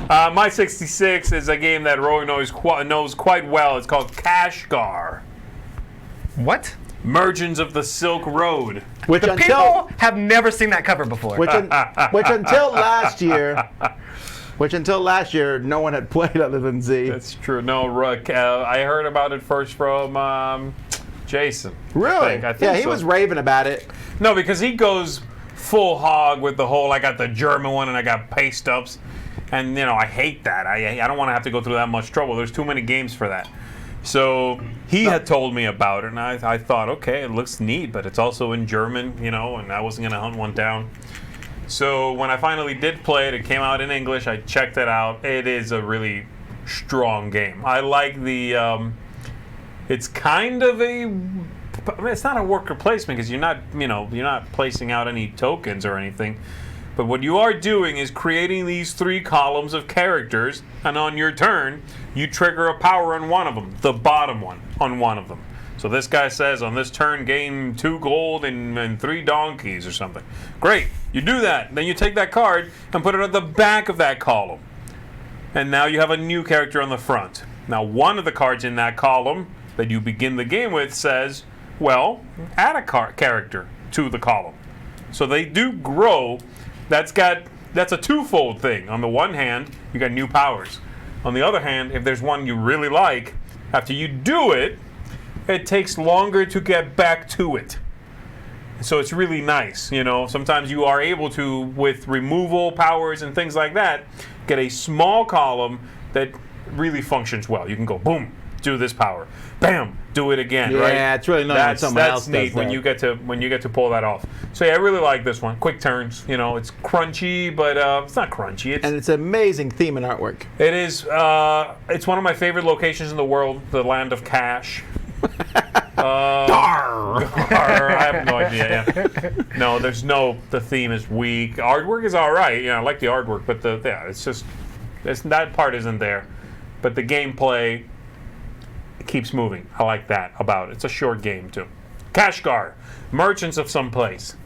S2: stuff.
S4: My 66 is a game that Roy knows quite well. It's called Kashgar.
S2: What?
S4: Merchants of the Silk Road.
S3: Which
S2: The
S3: until
S2: people have never seen that cover before.
S3: which until last year, no one had played other than Z.
S4: That's true. No, I heard about it first from Jason.
S3: Really?
S4: I think
S3: Yeah, he
S4: so.
S3: was raving about it.
S4: No, because he goes full hog with the whole, I got the German one and I got paste ups. And, I hate that. I don't want to have to go through that much trouble. There's too many games for that. So he had told me about it, and I thought, okay, it looks neat, but it's also in German, and I wasn't going to hunt one down. So when I finally did play it, it came out in English. I checked it out. It is a really strong game. I like the, it's kind of it's not a worker placement because you're not placing out any tokens or anything. But what you are doing is creating these 3 columns of characters, and on your turn, you trigger a power on one of them, the bottom one on one of them. So this guy says, on this turn, gain 2 gold and 3 donkeys or something. Great, you do that. Then you take that card and put it at the back of that column. And now you have a new character on the front. Now one of the cards in that column that you begin the game with says, well, add a character to the column. So they do grow. That's a twofold thing. On the one hand, you got new powers. On the other hand, if there's one you really like, after you do it, it takes longer to get back to it. So it's really nice, Sometimes you are able to, with removal powers and things like that, get a small column that really functions well. You can go, boom, do this power. Bam, do it again, right?
S3: Yeah, it's really nice when someone else
S4: That's neat
S3: does
S4: when
S3: that.
S4: you get to pull that off. So yeah, I really like this one. Quick turns, it's crunchy, but it's not crunchy.
S3: And it's amazing theme and artwork.
S4: It is. It's one of my favorite locations in the world, the land of cash.
S3: Darr!
S4: I have no idea. Yeah. No, the theme is weak. Artwork is all right. I like the artwork, but that part isn't there. But the gameplay keeps moving. I like that about it. It's a short game too. Kashgar, Merchants of Some Place.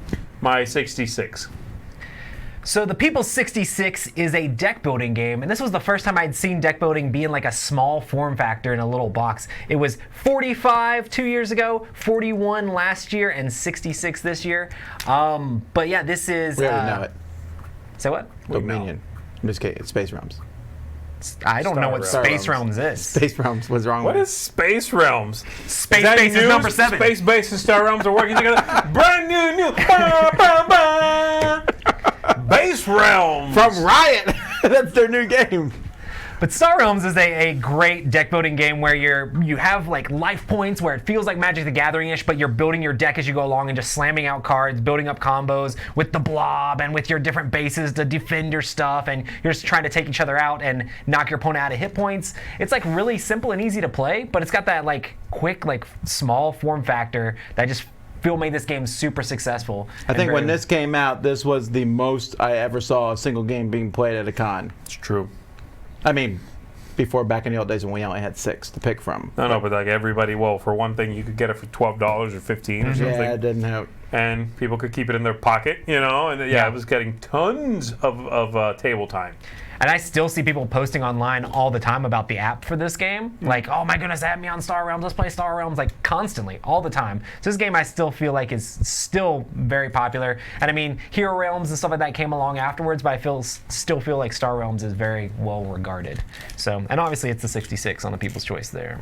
S4: My 66.
S2: So the People's 66 is a deck building game, and this was the first time I'd seen deck building be in like a small form factor in a little box. It was 45 2 years ago, 41 last year, and 66 this year. But yeah, this is.
S3: We already know it.
S2: Say what?
S3: Dominion. In this case, it's Space Realms.
S2: I don't know what
S4: Star
S2: Space
S3: Realms.
S2: Realms is.
S3: Space Realms. What's wrong
S4: What
S3: with
S4: is Space Realms?
S2: Space
S4: that
S2: Base is
S4: news?
S2: number 7.
S4: Space Base and Star Realms are working together. Brand new. Ba, ba, ba. Base Realms.
S3: From Riot. That's their new game.
S2: But Star Realms is a great deck building game where you have like life points where it feels like Magic the Gathering-ish, but you're building your deck as you go along and just slamming out cards, building up combos with the blob and with your different bases to defend your stuff, and you're just trying to take each other out and knock your opponent out of hit points. It's like really simple and easy to play, but it's got that like quick, like small form factor that just feel made this game super successful.
S3: I think when this came out, this was the most I ever saw a single game being played at a con.
S4: It's true.
S3: I mean, before back in the old days when we only had 6 to pick from.
S4: No, but like everybody, well, for one thing, you could get it for $12 or $15 or something.
S3: Yeah, it didn't have.
S4: And people could keep it in their pocket, you know, and it was getting tons of table time.
S2: And I still see people posting online all the time about the app for this game. Like, oh my goodness, add me on Star Realms. Let's play Star Realms, like constantly, all the time. So this game I still feel like is still very popular. And I mean, Hero Realms and stuff like that came along afterwards, but I still feel like Star Realms is very well regarded. So, and obviously it's the 66 on the People's Choice there.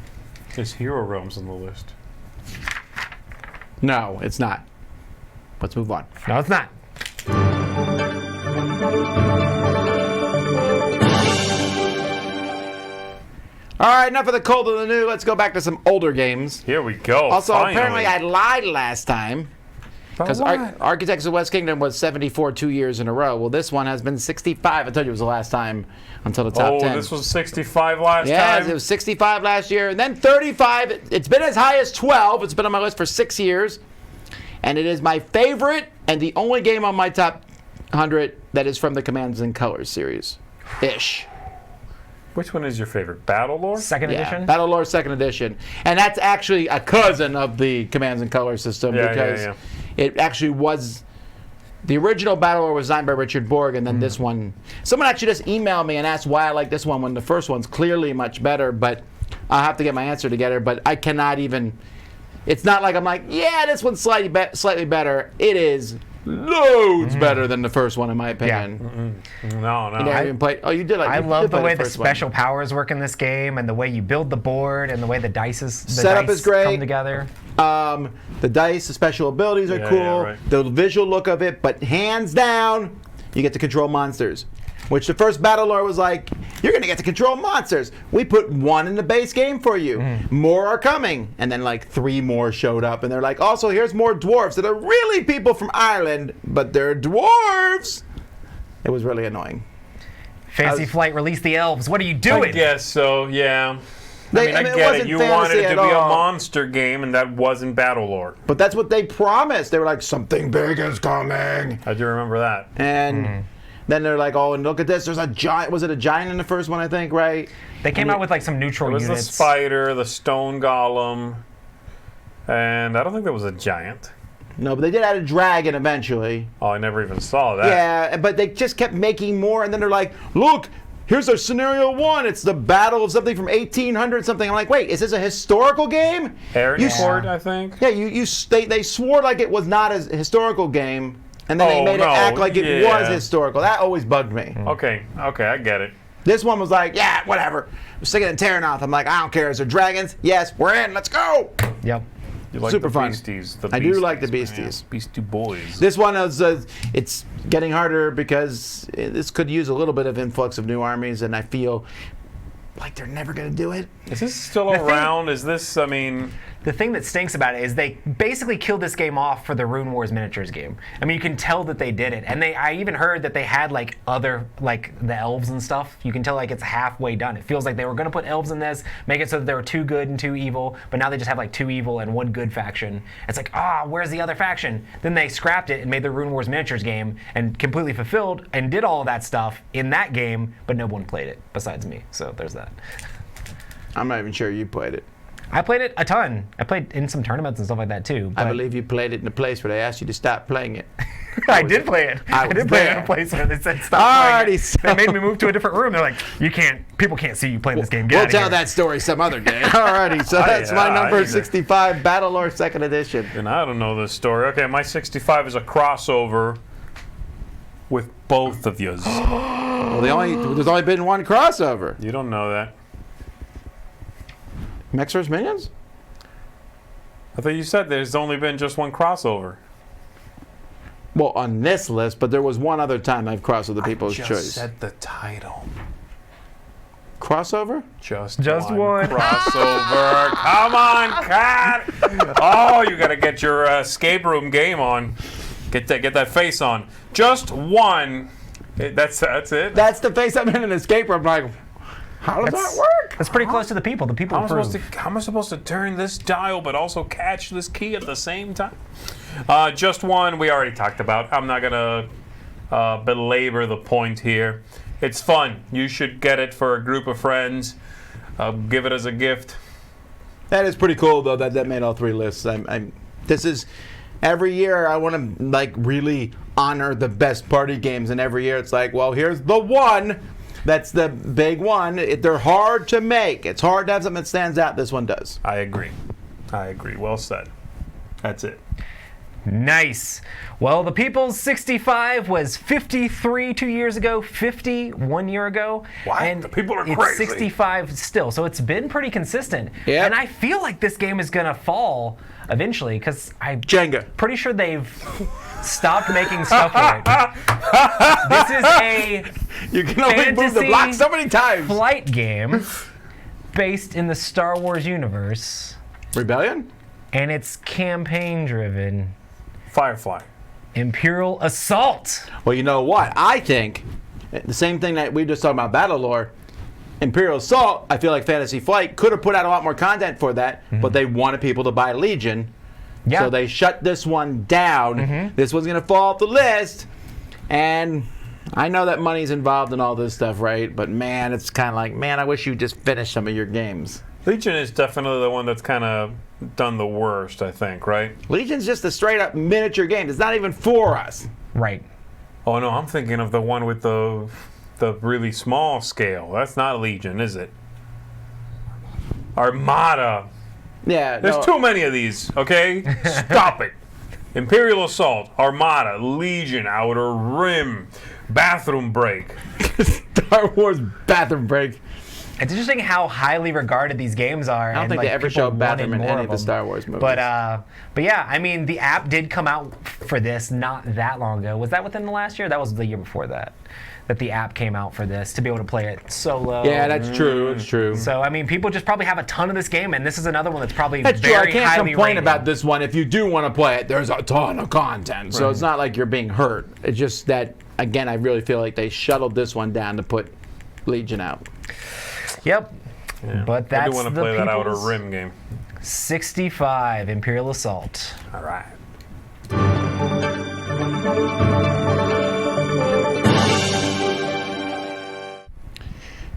S4: There's Hero Realms on the list.
S3: No, it's not. Let's move on.
S2: No, it's not.
S3: All right, enough of the cold and the new. Let's go back to some older games.
S4: Here we go.
S3: Also,
S4: finally.
S3: apparently I lied last time. Because Architects of the West Kingdom was 74 2 years in a row. Well, this one has been 65. I told you it was the last time until the top 10.
S4: Oh, this was 65 last time?
S3: Yes, it was 65 last year. And then 35. It's been as high as 12. It's been on my list for 6 years. And it is my favorite and the only game on my top 100 that is from the Commands and Colors series. Ish.
S4: Which one is your favorite? BattleLore?
S2: Second edition?
S3: BattleLore 2nd Edition. And that's actually a cousin of the Commands and Colors system because it actually was... The original BattleLore was designed by Richard Borg, and then this one... Someone actually just emailed me and asked why I like this one when the first one's clearly much better, but I'll have to get my answer together, but I cannot even... It's not like I'm like, yeah, this one's slightly better. It is loads better than the first one, in my opinion.
S4: No.
S3: You never even played. Oh, you did.
S2: I love the way the special powers work in this game, and the way you build the board, and the way the dice
S3: setup is great.
S2: Come together.
S3: The dice, the special abilities are cool.
S4: Yeah, right.
S3: The visual look of it, but hands down, you get to control monsters. Which the first BattleLore was like, you're going to get to control monsters. We put 1 in the base game for you. More are coming. And then like 3 more showed up. And they're like, also, here's more dwarves that are really people from Ireland, but they're dwarves. It was really annoying.
S2: Fantasy Flight released the elves. What are you doing?
S4: I guess so, yeah. I mean, I
S3: it
S4: get
S3: wasn't
S4: it. You
S3: fantasy
S4: wanted it
S3: at
S4: to be a
S3: all.
S4: monster game, and that wasn't BattleLore.
S3: But that's what they promised. They were like, something big is coming.
S4: I do remember that.
S3: And then they're like, oh, and look at this. There's a giant. Was it a giant in the first one, I think, right?
S2: They came out with like some neutral
S4: It was
S2: units.
S4: the spider, the stone golem, and I don't think there was a giant.
S3: No, but they did add a dragon eventually.
S4: Oh, I never even saw that.
S3: Yeah, but they just kept making more, and then they're like, look, here's our scenario 1. It's the battle of something from 1800 something. I'm like, wait, is this a historical game?
S4: Court, I think.
S3: Yeah, they swore like it was not a historical game, and then they made it act like it was historical. That always bugged me.
S4: Okay, I get it.
S3: This one was like, yeah, whatever. I'm sticking in Terranoth. I'm like, I don't care. Is there dragons? Yes, we're in. Let's go.
S2: Yep.
S4: You like
S3: Super
S4: the
S3: fun.
S4: Beasties,
S3: I do like the Beasties.
S4: Yeah, Beastie Boys.
S3: This one is, it's getting harder because this could use a little bit of influx of new armies, and I feel like they're never going to do it.
S4: Is this still around? Is this, I mean...
S2: The thing that stinks about it is they basically killed this game off for the Rune Wars miniatures game. I mean, you can tell that they did it. And I even heard that they had like other, like the elves and stuff. You can tell like it's halfway done. It feels like they were going to put elves in this, make it so that there were 2 good and 2 evil, but now they just have like 2 evil and 1 good faction. It's like, where's the other faction? Then they scrapped it and made the Rune Wars miniatures game and completely fulfilled and did all of that stuff in that game, but no one played it besides me. So there's that.
S3: I'm not even sure you played it.
S2: I played it a ton. I played in some tournaments and stuff like that too.
S3: I believe you played it in a place where they asked you to stop playing it.
S2: I did play it. I did play it in a place where they said stop playing it. They made me move to a different room. They're like, people can't see you playing this game.
S3: We'll tell that story some other day. Alrighty, so that's my number 65, BattleLore 2nd Edition.
S4: And I don't know this story. Okay, my 65 is a crossover with both of yous.
S3: Well, there's only been 1 crossover.
S4: You don't know that.
S3: Mechs vs. Minions?
S4: I thought you said there's only been just 1 crossover.
S3: Well, on this list, but there was one other time I've crossed with the People's Choice.
S4: I just said the title.
S3: Crossover?
S4: Just
S2: one
S4: crossover. Come on, cat. Oh, you got to get your escape room game on. Get that face on. Just one. That's it.
S3: That's the face I'm in an escape room. Like, How does that work?
S2: That's pretty close to the people. The people approve.
S4: How am I supposed to turn this dial but also catch this key at the same time? Just one we already talked about. I'm not going to belabor the point here. It's fun. You should get it for a group of friends. Give it as a gift.
S3: That is pretty cool, though, that made all 3 lists. This is... Every year, I want to, like, really honor the best party games. And every year, it's like, well, here's the one. That's the big one. They're hard to make. It's hard to have something that stands out. This one does.
S4: I agree. Well said. That's it.
S2: Nice. Well, the People's 65 was 53 2 years ago, 50 1 year ago.
S4: What?
S2: And
S4: the people are
S2: it's
S4: crazy.
S2: 65 still, so it's been pretty consistent.
S3: Yep.
S2: And I feel like this game is going to fall eventually because I'm
S3: Jenga.
S2: pretty sure they've stopped making stuff for it. This is a
S3: You can only move the
S2: fantasy
S3: block so many times.
S2: flight game based in the Star Wars universe,
S3: Rebellion?
S2: and it's campaign driven.
S4: Firefly.
S2: Imperial Assault.
S3: Well, you know what? I think the same thing that we just talked about BattleLore. Imperial Assault, I feel like Fantasy Flight could have put out a lot more content for that, but they wanted people to buy Legion.
S2: Yeah.
S3: So they shut this one down. This one's going to fall off the list. And I know that money's involved in all this stuff, right? But man, it's kind of like, man, I wish you just finished some of your games.
S4: Legion is definitely the one that's kind of done the worst, I think, right?
S3: Legion's just a straight up miniature game. It's not even for us.
S2: Right.
S4: Oh no, I'm thinking of the one with the really small scale. That's not Legion, is it? Armada.
S3: Yeah.
S4: There's too many of these, okay? Stop it. Imperial Assault, Armada, Legion, Outer Rim, Bathroom Break.
S3: Star Wars Bathroom Break.
S2: It's interesting how highly regarded these games are.
S3: I don't think they ever showed Bathroom in any of the Star Wars movies.
S2: But yeah, I mean, the app did come out for this not that long ago. Was that within the last year? That was the year before that the app came out for this to be able to play it solo.
S3: Yeah, that's true. It's true.
S2: So I mean, people just probably have a ton of this game, and this is another one that's probably
S3: That's true.
S2: very
S3: I can't
S2: highly
S3: complain
S2: rated.
S3: about this one. If you do want to play it, there's a ton of content. So it's not like you're being hurt. It's just that, again, I really feel like they shuttled this one down to put Legion out.
S2: Yep.
S4: Yeah.
S2: But that's
S4: I do want to
S2: the
S4: play that Outer
S2: People's
S4: Rim game.
S2: 65 Imperial Assault.
S4: All right.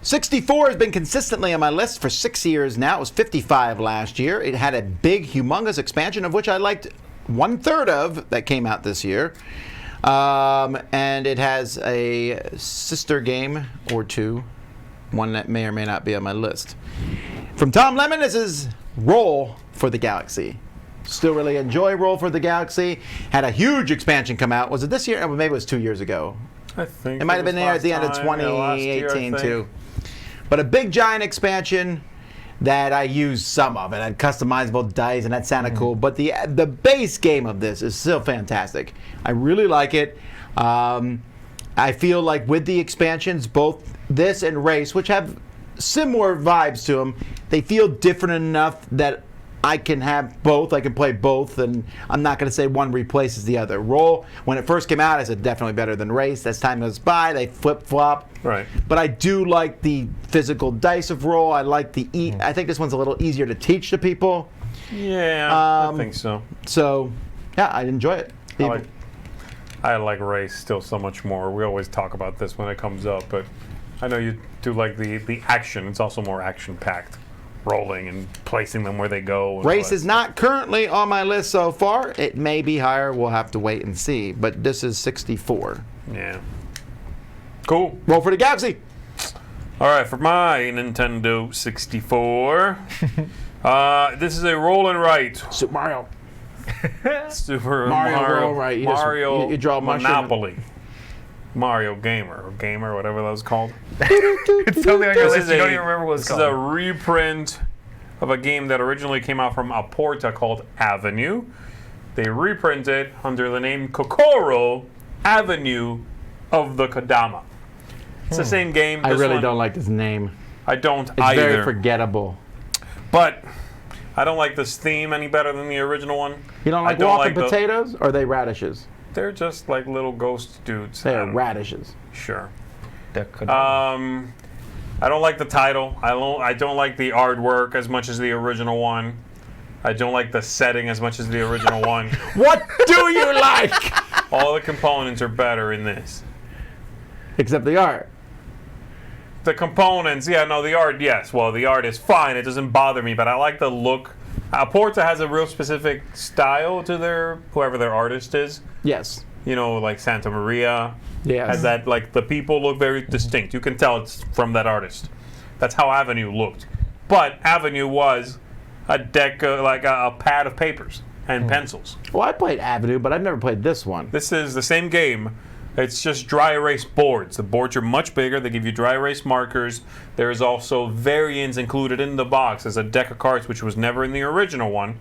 S3: 64 has been consistently on my list for 6 years now. It was 55 last year. It had a big, humongous expansion, of which I liked 1/3 of that came out this year. And it has a sister game or two, one that may or may not be on my list. From Tom Lemon, this is Roll for the Galaxy. Still really enjoy Roll for the Galaxy. Had a huge expansion come out. Was it this year? Oh, maybe it was 2 years ago.
S4: I think
S3: It might have been there at the end of 2018 too. But a big giant expansion that I used some of. It had customizable dice and that sounded cool. But the base game of this is still fantastic. I really like it. I feel like with the expansions, both this and Race, which have similar vibes to them, they feel different enough that I can have both. I can play both, and I'm not going to say one replaces the other. Roll, when it first came out, I said definitely better than Race. As time goes by, they flip-flop.
S4: Right.
S3: But I do like the physical dice of Roll. I like the I think this one's a little easier to teach to people.
S4: Yeah, I think so.
S3: So, yeah, I enjoy it.
S4: I like Race still so much more. We always talk about this when it comes up, but I know you do like the action. It's also more action-packed. Rolling and placing them where they go.
S3: Race is not currently on my list so far. It may be higher. We'll have to wait and see. But this is 64.
S4: Yeah. Cool.
S3: Roll for the Galaxy.
S4: All right, for my Nintendo 64, this is a roll and write.
S3: Super Mario.
S4: Super
S3: Mario roll right.
S4: Mario
S3: you draw a mushroom.
S4: Monopoly. Mario Gamer, or Gamer, whatever that was called.
S2: It's totally on your list. You don't even remember what it's
S4: This
S2: called.
S4: is a reprint of a game that originally came out from Aporta called Avenue. They reprinted under the name Kokoro, Avenue of the Kodama. It's the same game.
S3: I
S4: This
S3: really
S4: one,
S3: don't like this name.
S4: I don't
S3: It's
S4: either.
S3: very forgettable.
S4: But I don't like this theme any better than the original one.
S3: You don't like walking potatoes? Or are they radishes?
S4: They're just like little ghost dudes.
S3: They are radishes.
S4: Sure.
S2: The Kodama.
S4: I don't like the title. I don't like the artwork as much as the original one. I don't like the setting as much as the original one.
S3: What do you like?
S4: All the components are better in this.
S3: Except the art.
S4: The components, yeah, no, the art, yes. Well, the art is fine. It doesn't bother me, but I like the look. Porta has a real specific style to whoever their artist is.
S3: Yes.
S4: You know, like Santa Maria.
S3: Yes.
S4: Has that, like, the people look very distinct. You can tell it's from that artist. That's how Avenue looked. But Avenue was a deck, like a pad of papers and pencils.
S3: Well, I played Avenue, but I've never played this one.
S4: This is the same game. It's just dry erase boards. The boards are much bigger. They give you dry erase markers. There is also variants included in the box. There's a deck of cards, which was never in the original one,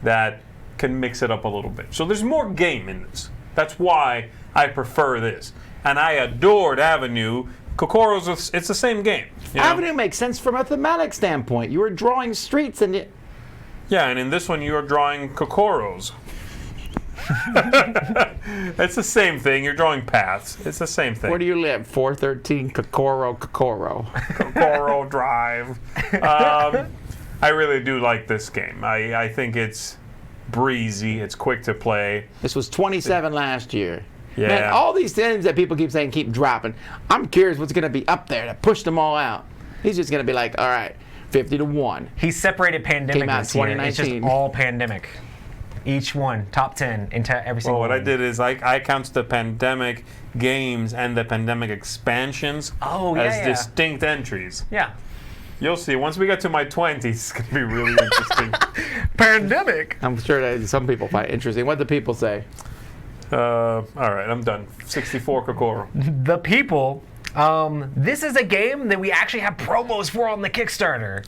S4: that can mix it up a little bit. So there's more game in this. That's why I prefer this. And I adored Avenue. Kokoro's, it's the same game. You know?
S3: Avenue makes sense from a thematic standpoint. You were drawing streets and it...
S4: Yeah, and in this one you're drawing Kokoros. It's the same thing. You're drawing paths. It's the same thing.
S3: Where do you live? 413 Kokoro.
S4: Kokoro Drive. I really do like this game. I think it's breezy. It's quick to play.
S3: This was 27 last year.
S4: Yeah.
S3: Man, all these things that people keep saying keep dropping. I'm curious what's going to be up there to push them all out. He's just going to be like, all right, 50-1.
S2: He separated pandemic
S3: Came out
S2: this year. It's just
S3: 2019.
S2: all pandemic. Each one, top 10 into every single
S4: Well, what
S2: one.
S4: I did is I count the pandemic games and the pandemic expansions as distinct entries.
S2: Yeah.
S4: You'll see. Once we get to my 20s, it's going to be really interesting.
S2: Pandemic.
S3: I'm sure that some people find it interesting. What do people say?
S4: All right, I'm done. 64 Kokoro.
S2: The people. This is a game that we actually have promos for on the Kickstarter,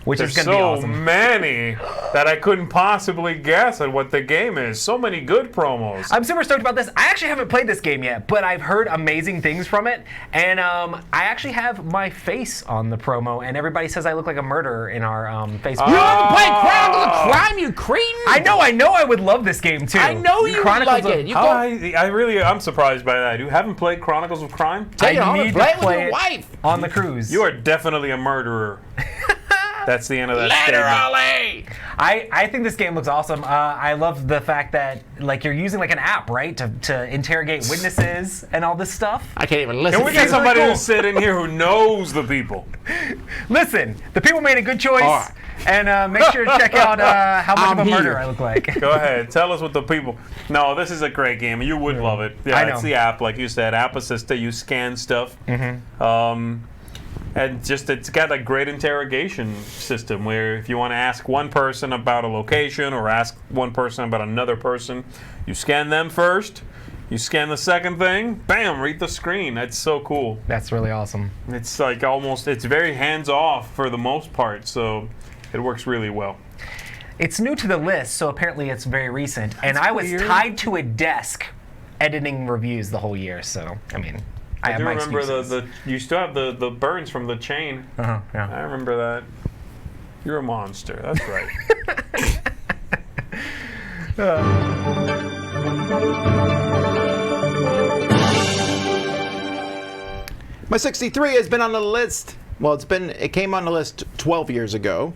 S2: which
S4: There's
S2: is going to be
S4: so
S2: awesome.
S4: many that I couldn't possibly guess at what the game is. So many good promos.
S2: I'm super stoked about this. I actually haven't played this game yet, but I've heard amazing things from it. And I actually have my face on the promo, and everybody says I look like a murderer in our Facebook.
S3: You haven't played Chronicles of Crime, you cretin!
S2: I know I would love this game too.
S3: I know you would
S2: Chronicles
S3: like
S2: of-
S3: it.
S4: I'm surprised by that. You haven't played Chronicles of Crime?
S3: Take it home and
S2: need
S3: play
S2: to
S3: it with
S2: play
S3: your
S2: it
S3: wife.
S2: on the cruise.
S4: You are definitely a murderer. That's the end of that
S3: Literally!
S2: I think this game looks awesome. I love the fact that like you're using like an app, right, to interrogate witnesses and all this stuff.
S3: I can't even listen
S4: Can we
S3: to
S4: get
S3: you.
S4: somebody
S2: cool.
S4: to sit in here who knows the people?
S2: Listen, the people made a good choice,
S3: All right.
S2: and make sure to check out how much
S3: I'm
S2: of a
S3: here.
S2: murderer I look like.
S4: Go ahead. Tell us what the people... No, this is a great game. You would love it. Yeah,
S2: I know.
S4: it's the app, like you said. App Assista. You scan stuff. And just it's got a great interrogation system where if you want to ask one person about a location or ask one person about another person, you scan them first. You scan the second thing, bam, read the screen. That's so cool.
S2: That's really awesome.
S4: It's like it's very hands-off for the most part, so it works really well.
S2: It's new to the list, so apparently it's very recent. And I was
S4: weird.
S2: tied to a desk editing reviews the whole year, so, I mean, I have
S4: do
S2: my
S4: remember
S2: excuses.
S4: you still have the burns from the chain.
S2: Uh-huh, yeah.
S4: I remember that. You're a monster. That's right.
S3: My 63 has been on the list. Well, it came on the list 12 years ago.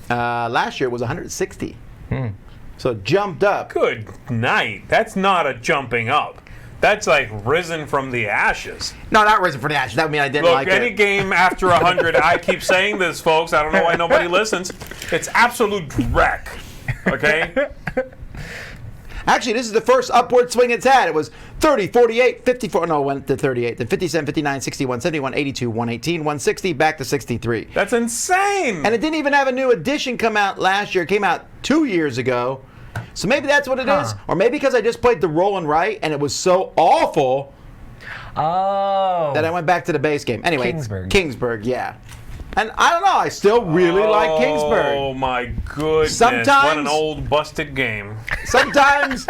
S3: Last year it was 160. So it jumped up.
S4: Good night. That's not a jumping up. That's like risen from the ashes.
S3: No, not risen for the ashes. That would mean I didn't
S4: Look,
S3: like
S4: any
S3: it.
S4: game after 100, I keep saying this, folks. I don't know why nobody listens. It's absolute wreck. Okay?
S3: Actually, this is the first upward swing it's had. It was 30, 48, 54. No, it went to 38. Then 57, 59, 61, 71, 82, 118, 160, back to 63.
S4: That's insane.
S3: And it didn't even have a new edition come out last year. It came out 2 years ago. So maybe that's what it is. Or maybe because I just played the roll and write and it was so awful
S2: Oh.
S3: that I went back to the base game. Anyway,
S2: Kingsburg.
S3: Kingsburg, yeah. And I don't know, I still really like Kingsburg.
S4: Oh my goodness.
S3: Sometimes-
S4: What an old busted game.
S3: Sometimes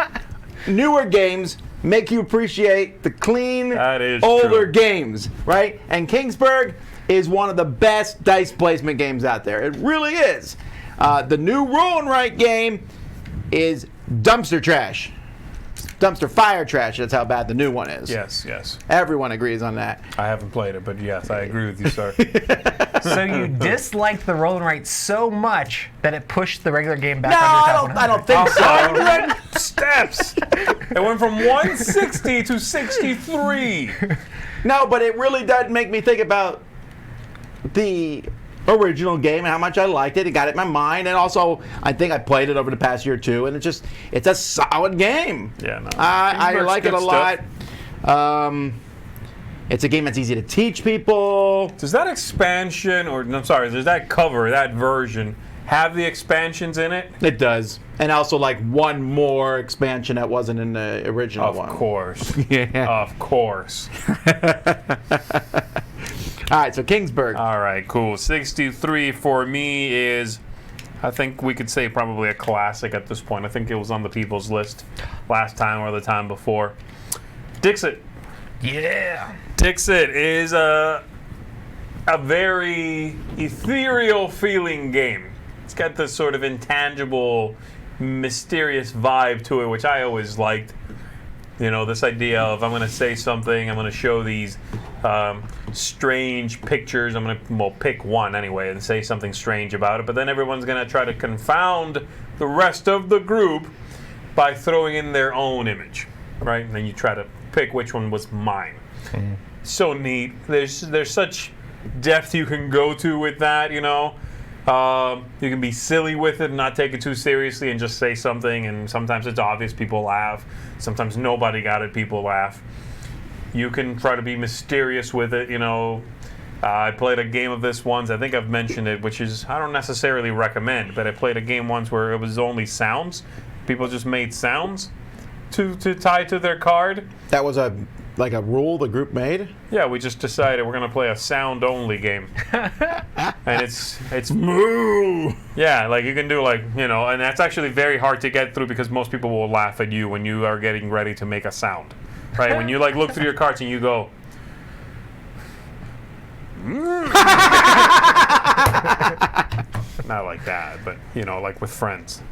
S3: newer games make you appreciate the clean,
S4: That is
S3: older
S4: true.
S3: games, right? And Kingsburg is one of the best dice placement games out there. It really is. The new roll and write game is dumpster trash. dumpster fire trash. That's how bad the new one is.
S4: Yes, yes.
S3: Everyone agrees on that.
S4: I haven't played it, but yes, I agree with you, sir.
S2: So you disliked the roll and write so much that it pushed the regular game back
S3: No,
S2: under the top
S3: I don't think so.
S4: 100 steps. It went from 160 to 63.
S3: No, but it really did make me think about the original game and how much I liked it. It got it in my mind, and also I think I played it over the past year or two, and it's a solid game.
S4: Yeah, no.
S3: I
S4: Kingsburg's
S3: like it a
S4: good
S3: lot. It's a game that's easy to teach people.
S4: Does that expansion, or I'm sorry, does that cover, that version, have the expansions in it?
S3: It does, and also like one more expansion that wasn't in the original one.
S4: Of course.
S3: Yeah.
S4: Of course.
S3: All right, so Kingsburg.
S4: All right, cool. 63 for me is, I think we could say probably a classic at this point. I think it was on the people's list last time or the time before. Dixit.
S2: Yeah.
S4: Dixit is a very ethereal feeling game. It's got this sort of intangible, mysterious vibe to it, which I always liked. You know, this idea of I'm going to say something, I'm going to show these strange pictures. I'm going to, pick one anyway and say something strange about it, but then everyone's going to try to confound the rest of the group by throwing in their own image, right? And then you try to pick which one was mine.
S2: Mm.
S4: So neat. There's such depth you can go to with that, you know. You can be silly with it and not take it too seriously and just say something, and sometimes it's obvious, people laugh. Sometimes nobody got it, people laugh. You can try to be mysterious with it, you know. I played a game of this once, I think I've mentioned it, which is, I don't necessarily recommend, but I played a game once where it was only sounds. People just made sounds to tie to their card.
S3: That was a rule the group made?
S4: Yeah, we just decided we're going to play a sound-only game. And it's moo! Yeah, like you can do and that's actually very hard to get through because most people will laugh at you when you are getting ready to make a sound. Right? When you look through your cards and you go, not like that, but like with friends.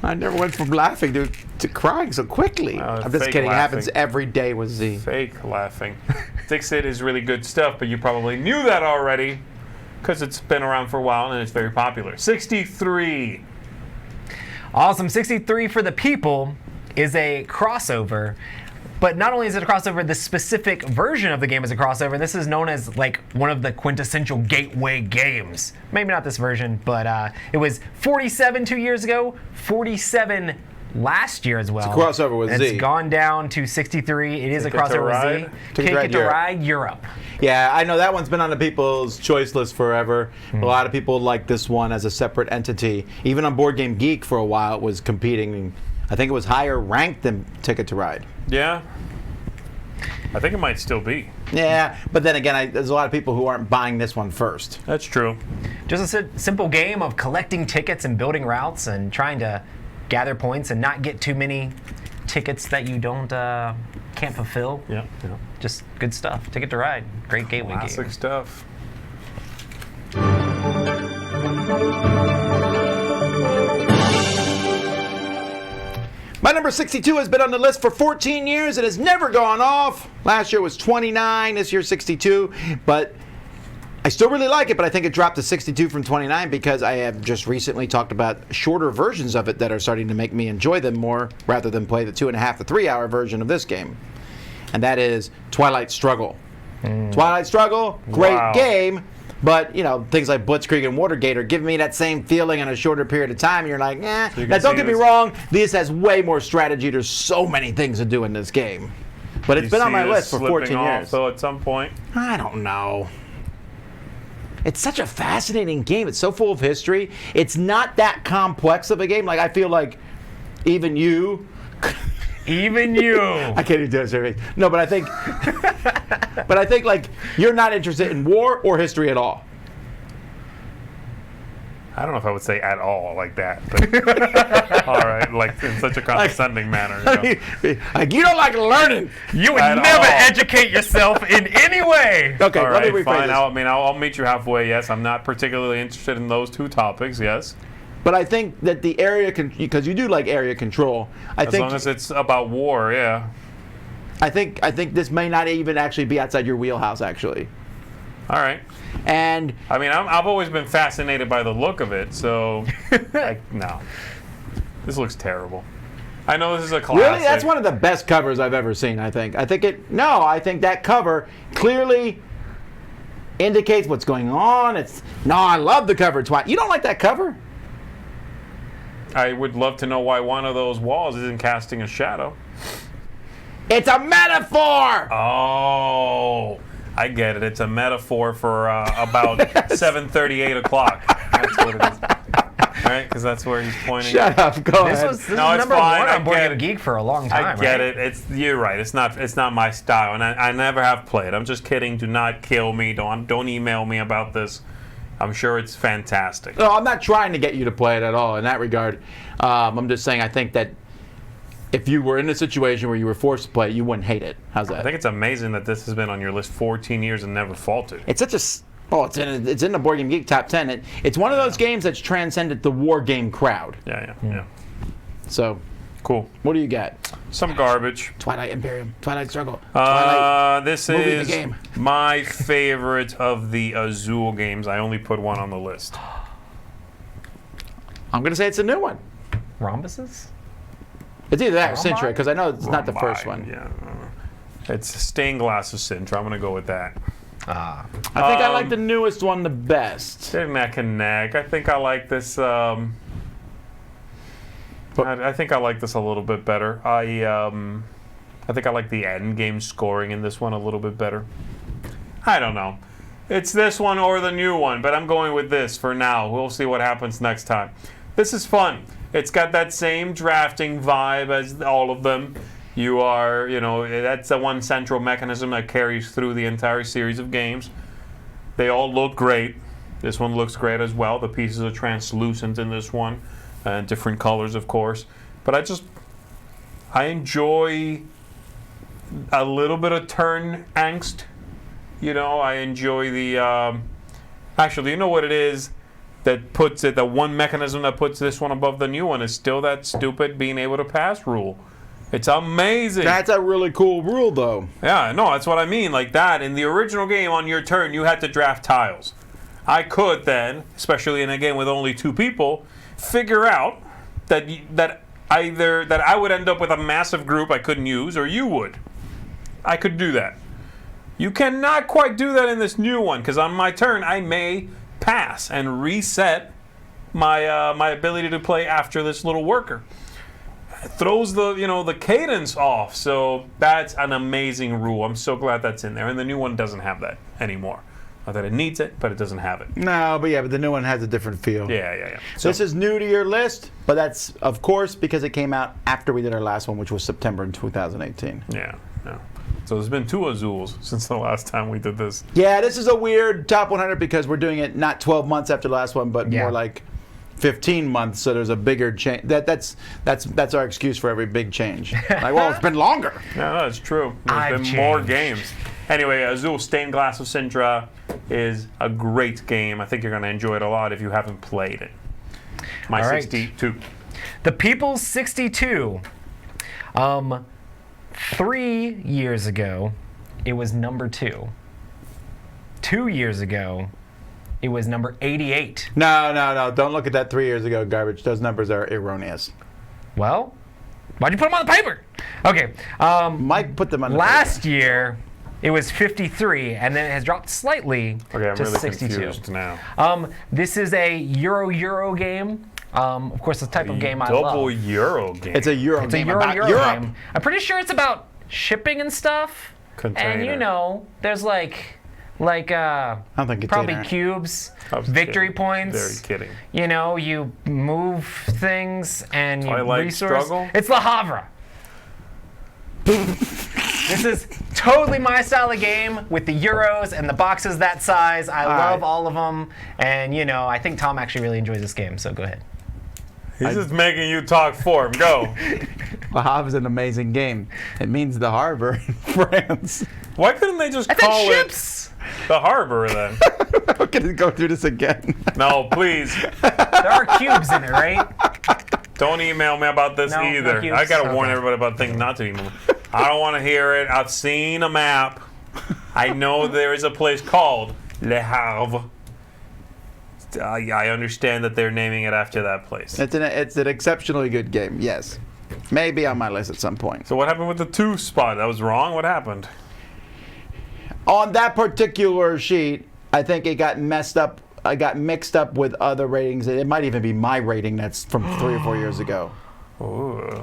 S3: I never went from laughing to crying so quickly. I'm just kidding. Laughing. It happens every day with Z.
S4: Fake laughing. Dixit is really good stuff, but you probably knew that already because it's been around for a while and it's very popular. 63.
S2: Awesome. 63 for the people is a crossover. But not only is it a crossover, the specific version of the game is a crossover. This is known as one of the quintessential gateway games. Maybe not this version, but it was 47 2 years ago, 47 last year as well.
S3: It's a crossover with Z.
S2: It's gone down to 63. It is a crossover with Z. Ticket to Ride Europe.
S3: Yeah, I know that one's been on the people's choice list forever. A lot of people like this one as a separate entity. Even on Board Game Geek for a while, it was competing. I think it was higher ranked than Ticket to Ride.
S4: Yeah. I think it might still be.
S3: Yeah, but then again, there's a lot of people who aren't buying this one first.
S4: That's true.
S2: Just a simple game of collecting tickets and building routes and trying to gather points and not get too many tickets that you can't fulfill.
S4: Yeah.
S2: Just good stuff. Ticket to Ride. Great gateway game.
S4: Classic stuff.
S3: My number 62 has been on the list for 14 years and has never gone off. Last year was 29, this year 62, but I still really like it, but I think it dropped to 62 from 29 because I have just recently talked about shorter versions of it that are starting to make me enjoy them more rather than play the 2.5 to 3 hour version of this game. And that is Twilight Struggle. Twilight Struggle, great game, but things like Blitzkrieg and Watergate are giving me that same feeling in a shorter period of time. You're like, eh. Now, don't get me wrong, this has way more strategy. There's so many things to do in this game. But it's been on my list for 14 years.
S4: So at some point,
S3: I don't know. It's such a fascinating game. It's so full of history. It's not that complex of a game. I feel like even you.
S2: Even you.
S3: I can't even do a survey. No, but I think, you're not interested in war or history at all.
S4: I don't know if I would say at all like that, but all right, in such a condescending manner.
S3: You don't like learning.
S2: You would never educate yourself in any way.
S3: Okay,
S4: all
S3: let me
S4: right,
S3: rephrase
S4: fine.
S3: this.
S4: I'll meet you halfway. Yes, I'm not particularly interested in those two topics. Yes.
S3: But I think that the area because you do like area control.
S4: As long as it's about war, yeah.
S3: I think this may not even actually be outside your wheelhouse, actually.
S4: All right.
S3: And
S4: I mean, I've always been fascinated by the look of it, so no. This looks terrible. I know this is a classic.
S3: really, that's one of the best covers I've ever seen. I think that cover clearly indicates what's going on. I love the cover. Twilight. You don't like that cover?
S4: I would love to know why one of those walls isn't casting a shadow.
S3: It's a metaphor.
S4: Oh, I get it. It's a metaphor for about 7:30, 8 o'clock. That's what it is. Right? Because that's where he's pointing.
S3: Shut up. Go ahead.
S2: This
S4: No,
S2: is
S4: it's
S2: number
S4: fine.
S2: one
S4: I
S2: on Board
S4: get
S2: Game
S4: it.
S2: Geek for a long time.
S4: I get
S2: right?
S4: it. You're right. It's not my style, and I never have played. I'm just kidding. Do not kill me. Don't email me about this. I'm sure it's fantastic.
S3: No, I'm not trying to get you to play it at all in that regard. I'm just saying I think that if you were in a situation where you were forced to play it, you wouldn't hate it. How's that?
S4: I think it's amazing that this has been on your list 14 years and never faltered.
S3: It's such a... it's in the Board Game Geek top 10. It's one of those games that's transcended the war game crowd.
S4: Yeah.
S3: So,
S4: Cool.
S3: what do you got?
S4: Some garbage.
S3: Twilight Imperium, Twilight Struggle, Twilight.
S4: This
S3: movie
S4: is
S3: the game.
S4: my favorite of the Azul games. I only put one on the list.
S3: I'm going to say it's a new one.
S2: Rhombuses?
S3: It's either that or
S2: Rhombine?
S3: Sintra, because I know it's not the first one.
S4: Yeah. It's Stained Glass of Sintra. I'm going to go with that.
S3: I think I like the newest one the best.
S4: They're neck and neck. I think I like this. I think I like this a little bit better. I think I like the end game scoring in this one a little bit better. I don't know. It's this one or the new one, but I'm going with this for now. We'll see what happens next time. This is fun. It's got that same drafting vibe as all of them. That's the one central mechanism that carries through the entire series of games. They all look great. This one looks great as well. The pieces are translucent in this one, different colors, of course. But I enjoy a little bit of turn angst. I enjoy the. Actually, you know what it is that puts it. The one mechanism that puts this one above the new one is still that stupid being able to pass rule. It's amazing.
S3: That's a really cool rule, though.
S4: Yeah, no, that's what I mean. Like that, in the original game, on your turn, you had to draft tiles. I could then, especially in a game with only 2 people, figure out that I would end up with a massive group I couldn't use, or you would. I could do that. You cannot quite do that in this new one, because on my turn, I may pass and reset my ability to play after this little worker. Throws the cadence off. So that's an amazing rule. I'm so glad that's in there. And the new one doesn't have that anymore. Not that it needs it, but it doesn't have it.
S3: No, but the new one has a different feel.
S4: Yeah.
S3: So this is new to your list, but that's, of course, because it came out after we did our last one, which was September in 2018.
S4: Yeah. So there's been 2 Azuls since the last time we did this.
S3: Yeah, this is a weird top 100 because we're doing it not 12 months after the last one, but more like 15 months, so there's a bigger change. That's our excuse for every big change. It's been longer.
S4: No, that's true. There's been more games. Anyway, Azul Stained Glass of Sintra is a great game. I think you're going to enjoy it a lot if you haven't played it. My
S2: All right.
S4: 62.
S2: The People's 62. 3 years ago, it was number 2. 2 years ago, it was number 88.
S3: No. Don't look at that 3 years ago garbage. Those numbers are erroneous.
S2: Well, why'd you put them on the paper? Okay.
S3: Mike put them on the
S2: Last year, it was 53, and then it has dropped slightly
S4: Okay, I'm
S2: to
S4: really
S2: 62.
S4: confused now.
S2: This is a Euro game. Of course, the type of game I love.
S4: Double Euro game.
S3: It's a Euro
S2: It's a
S3: game
S2: Euro
S3: about Europe.
S2: game. I'm pretty sure it's about shipping and stuff.
S4: Container.
S2: And there's like
S3: I don't think
S2: probably
S3: container.
S2: cubes,
S4: I was
S2: victory
S4: kidding.
S2: points.
S4: Very kidding.
S2: You move things and you
S4: Twilight
S2: resource.
S4: Struggle?
S2: It's the Havre. This is totally my style of game with the Euros and the boxes that size. I love all of them. And, I think Tom actually really enjoys this game, so go ahead.
S4: He's just making you talk for him. Go.
S3: Le Havre is an amazing game. It means the harbor in France.
S4: Why couldn't they just
S2: I said
S4: call
S2: ships!
S4: it the harbor then?
S3: We're going to go through this again.
S4: No, please.
S2: There are cubes in it, right?
S4: Don't email me about this
S2: No, no
S4: either.
S2: cubes?
S4: I gotta warn
S2: Okay.
S4: everybody about things not to email me. I don't want to hear it. I've seen a map. I know there is a place called Le Havre. I understand that they're naming it after that place.
S3: It's an exceptionally good game, yes. Maybe on my list at some point.
S4: So what happened with the 2 spot? That was wrong? What happened?
S3: On that particular sheet, I think it got messed up. I got mixed up with other ratings. It might even be my rating that's from 3 or 4 years ago.
S4: Ooh.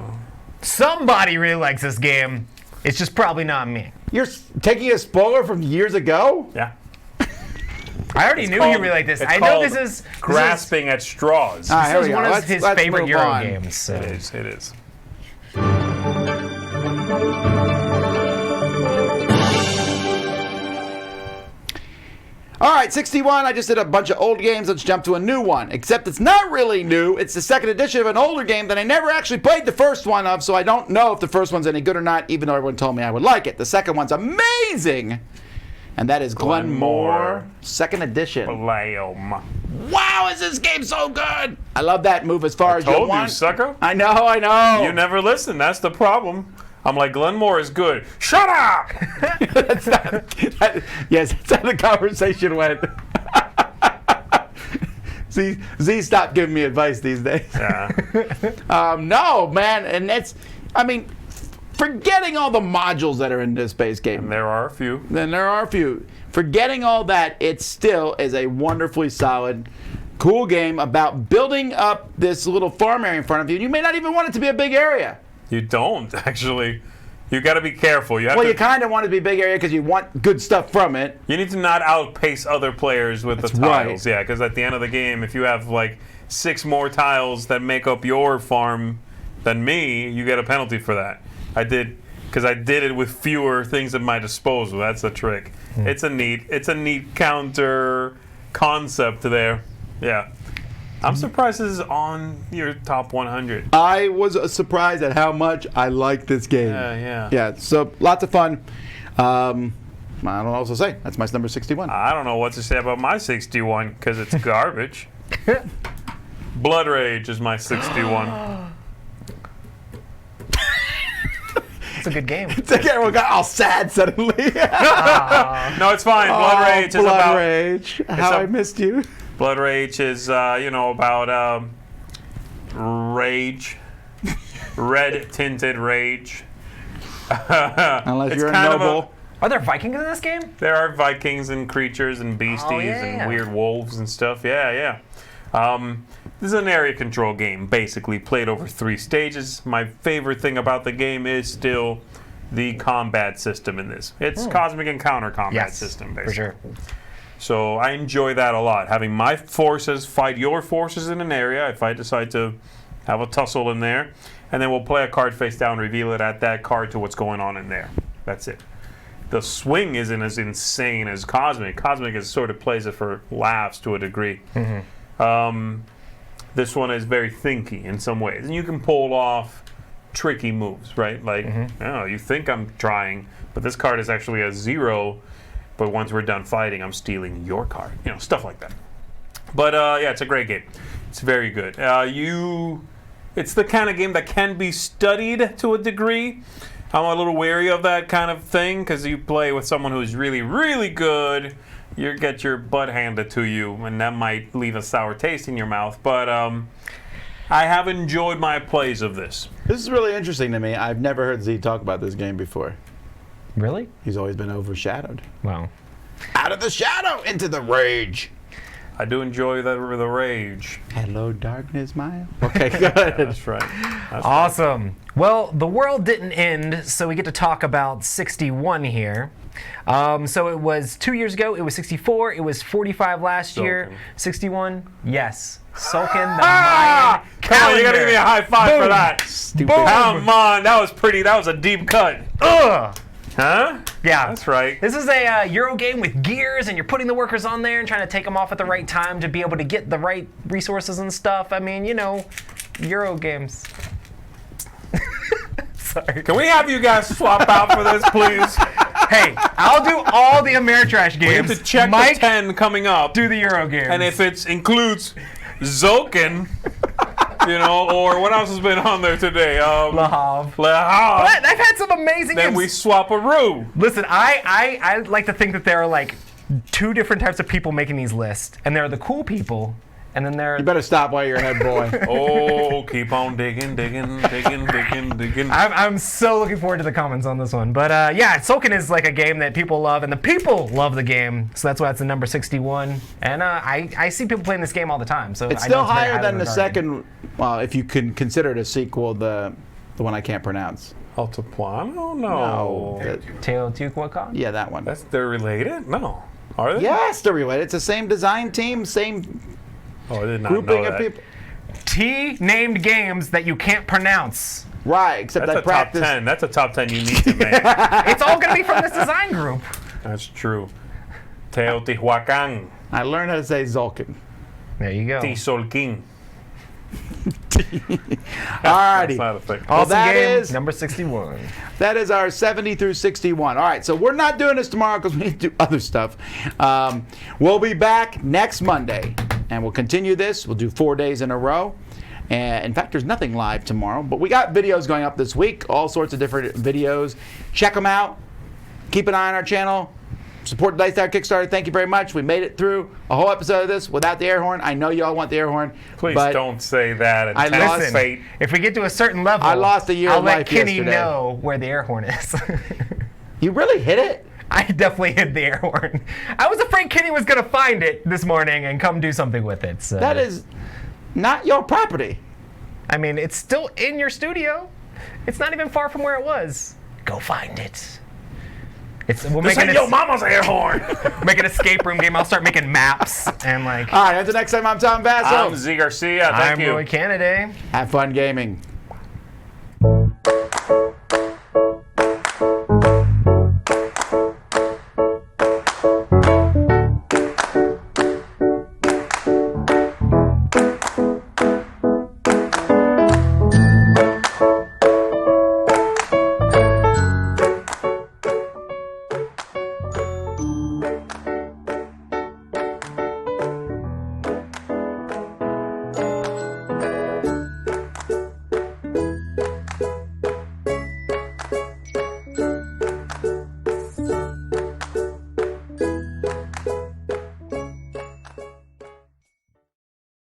S2: Somebody really likes this game. It's just probably not me.
S3: You're taking a spoiler from years ago?
S4: Yeah.
S2: I already knew you really liked this.
S4: It's
S2: I know
S4: called
S2: this is
S4: grasping at straws.
S3: All right, here
S2: This
S3: we
S2: is
S3: go.
S2: one of his
S3: Let's
S2: favorite
S3: move
S2: Euro
S3: on.
S2: games. So.
S4: It is. It is.
S3: All right, 61. I just did a bunch of old games. Let's jump to a new one. Except it's not really new. It's the second edition of an older game that I never actually played the first one of, so I don't know if the first one's any good or not, even though everyone told me I would like it. The second one's amazing, and that is Glenmore, second edition.
S4: Blam.
S3: Wow, is this game so good? I love that move as far as you
S4: Told you,
S3: want.
S4: sucker.
S3: I know.
S4: You never listen. That's the problem. I'm like, Glenmore is good. Shut up!
S3: That's not, yes, that's how the conversation went. Z stopped giving me advice these days.
S4: Yeah.
S3: No, man, and forgetting all the modules that are in this base game.
S4: There are a few.
S3: Then there are a few. Forgetting all that, it still is a wonderfully solid, cool game about building up this little farm area in front of you. You may not even want it to be a big area.
S4: You don't, actually. You got to be careful. You
S3: You kind of want it to be a big area because you want good stuff from it.
S4: You need to not outpace other players with
S3: That's
S4: the tiles.
S3: right.
S4: Yeah, because at the end of the game, if you have like 6 more tiles that make up your farm than me, you get a penalty for that. I did it with fewer things at my disposal. That's the trick. It's a neat counter concept there. Yeah. I'm surprised this is on your top 100.
S3: I was surprised at how much I liked this game.
S4: Yeah.
S3: Yeah, so lots of fun. I don't know what else to say. That's my number 61.
S4: I don't know what to say about my 61 because it's garbage. Blood Rage is my 61.
S2: It's a good game.
S3: Everyone got all sad suddenly.
S4: No, it's fine. Blood Rage is
S3: Blood
S4: about.
S3: Rage. How I missed you.
S4: Blood Rage is, about rage, red-tinted rage.
S3: Unless
S4: It's
S3: you're a
S4: kind of
S3: noble.
S2: Are there Vikings in this game?
S4: There are Vikings and creatures and beasties and weird wolves and stuff. Yeah. This is an area control game, basically, played over 3 stages. My favorite thing about the game is still the combat system in this. It's cosmic encounter combat system, basically.
S2: For sure.
S4: So I enjoy that a lot. Having my forces fight your forces in an area, if I decide to have a tussle in there, and then we'll play a card face down, reveal it at that card to what's going on in there. That's it. The swing isn't as insane as Cosmic. Cosmic is sort of plays it for laughs to a degree. This one is very thinky in some ways. And you can pull off tricky moves, right? Like, you think I'm trying, but this card is actually a 0. But once we're done fighting, I'm stealing your card. Stuff like that. But yeah, it's a great game. It's very good. It's the kind of game that can be studied to a degree. I'm a little wary of that kind of thing because you play with someone who's really, really good. You get your butt handed to you, and that might leave a sour taste in your mouth. But I have enjoyed my plays of this.
S3: This is really interesting to me. I've never heard Z talk about this game before.
S2: Really?
S3: He's always been overshadowed.
S2: Wow.
S3: Out of the shadow, into the rage.
S4: I do enjoy the rage.
S3: Hello, darkness, my. Okay, good.
S4: That's right. That's
S2: Awesome. Well, the world didn't end, so we get to talk about 61 here. So it was 2 years ago. It was 64. It was 45 last year.
S4: Sulkin.
S2: 61. Yes. Sulkin, the Mayan
S4: Come on, you gotta give me a high five for that.
S3: Stupid.
S4: Come on, that was pretty. That was a deep cut.
S2: Ugh.
S4: Huh?
S2: Yeah.
S4: That's right.
S2: This is a Euro game with gears, and you're putting the workers on there and trying to take them off at the right time to be able to get the right resources and stuff. I mean, Euro games. Sorry.
S4: Can we have you guys swap out for this, please?
S2: Hey, I'll do all the Ameritrash
S4: We have
S2: games.
S4: to check
S2: Mike,
S4: the 10 coming up.
S2: do the Euro games.
S4: And if it includes Zoken, or what else has been on there today?
S2: Le Havre.
S4: Le Havre.
S2: But I've had some amazing
S4: Then
S2: games.
S4: we swap a roux.
S2: Listen, I like to think that there are like two different types of people making these lists, and there are the cool people, and then there.
S3: You better stop while you're ahead, boy.
S4: Oh, keep on digging.
S2: I'm so looking forward to the comments on this one. But yeah, Soken is like a game that people love, and the people love the game, so that's why it's the number 61. And I see people playing this game all the time. So
S3: It's
S2: I
S3: still
S2: know very
S3: higher
S2: highly
S3: than the
S2: regarded.
S3: second, well, if you can consider it a sequel, the one I can't pronounce.
S4: Altiplano?
S3: No.
S4: No.
S2: Teotihuacan?
S3: Yeah, that one.
S4: They're related? No. Are they?
S3: Yes, they're related. It's the same design team, same
S4: Oh, I did not
S3: grouping
S4: know
S3: of
S4: that.
S3: people.
S2: T-named games that you can't pronounce.
S3: Right, except
S4: That's
S3: I
S4: a top
S3: practice.
S4: 10. That's a top 10 you need to make.
S2: It's all going to be from this design group.
S4: That's true. Teotihuacan.
S3: I learned how to say Zulkin.
S2: There you go.
S4: Tisolquin.
S3: Alrighty.
S4: That's not a thing.
S3: Well,
S2: Awesome
S3: that
S2: game,
S3: is
S2: number 61.
S3: that is our 70 through 61. All right, so we're not doing this tomorrow because we need to do other stuff. We'll be back next Monday, and we'll continue this. We'll do 4 days in a row. And in fact, there's nothing live tomorrow, but we got videos going up this week, all sorts of different videos. Check them out. Keep an eye on our channel. Support the Dice Tower Kickstarter. Thank you very much. We made it through a whole episode of this without the air horn. I know you all want the air horn.
S4: Please
S3: but
S4: don't say that. And
S3: I
S4: tempt
S3: lost-
S4: fate.
S2: If we get to a certain level,
S3: I lost a year
S2: I'll
S3: of
S2: let
S3: life
S2: Kenny
S3: yesterday.
S2: know where the air horn is.
S3: You really hit it?
S2: I definitely hit the air horn. I was afraid Kenny was going to find it this morning and come do something with it. So.
S3: That is not your property.
S2: I mean, it's still in your studio. It's not even far from where it was. Go find it. We'll
S4: This
S2: make
S4: ain't your mama's air horn.
S2: make an escape room game. I'll start making maps and like.
S3: All right, until next time, I'm Tom Basso.
S4: I'm Z Garcia. Thank
S2: I'm
S4: you.
S2: Roy Kennedy.
S3: Have fun gaming.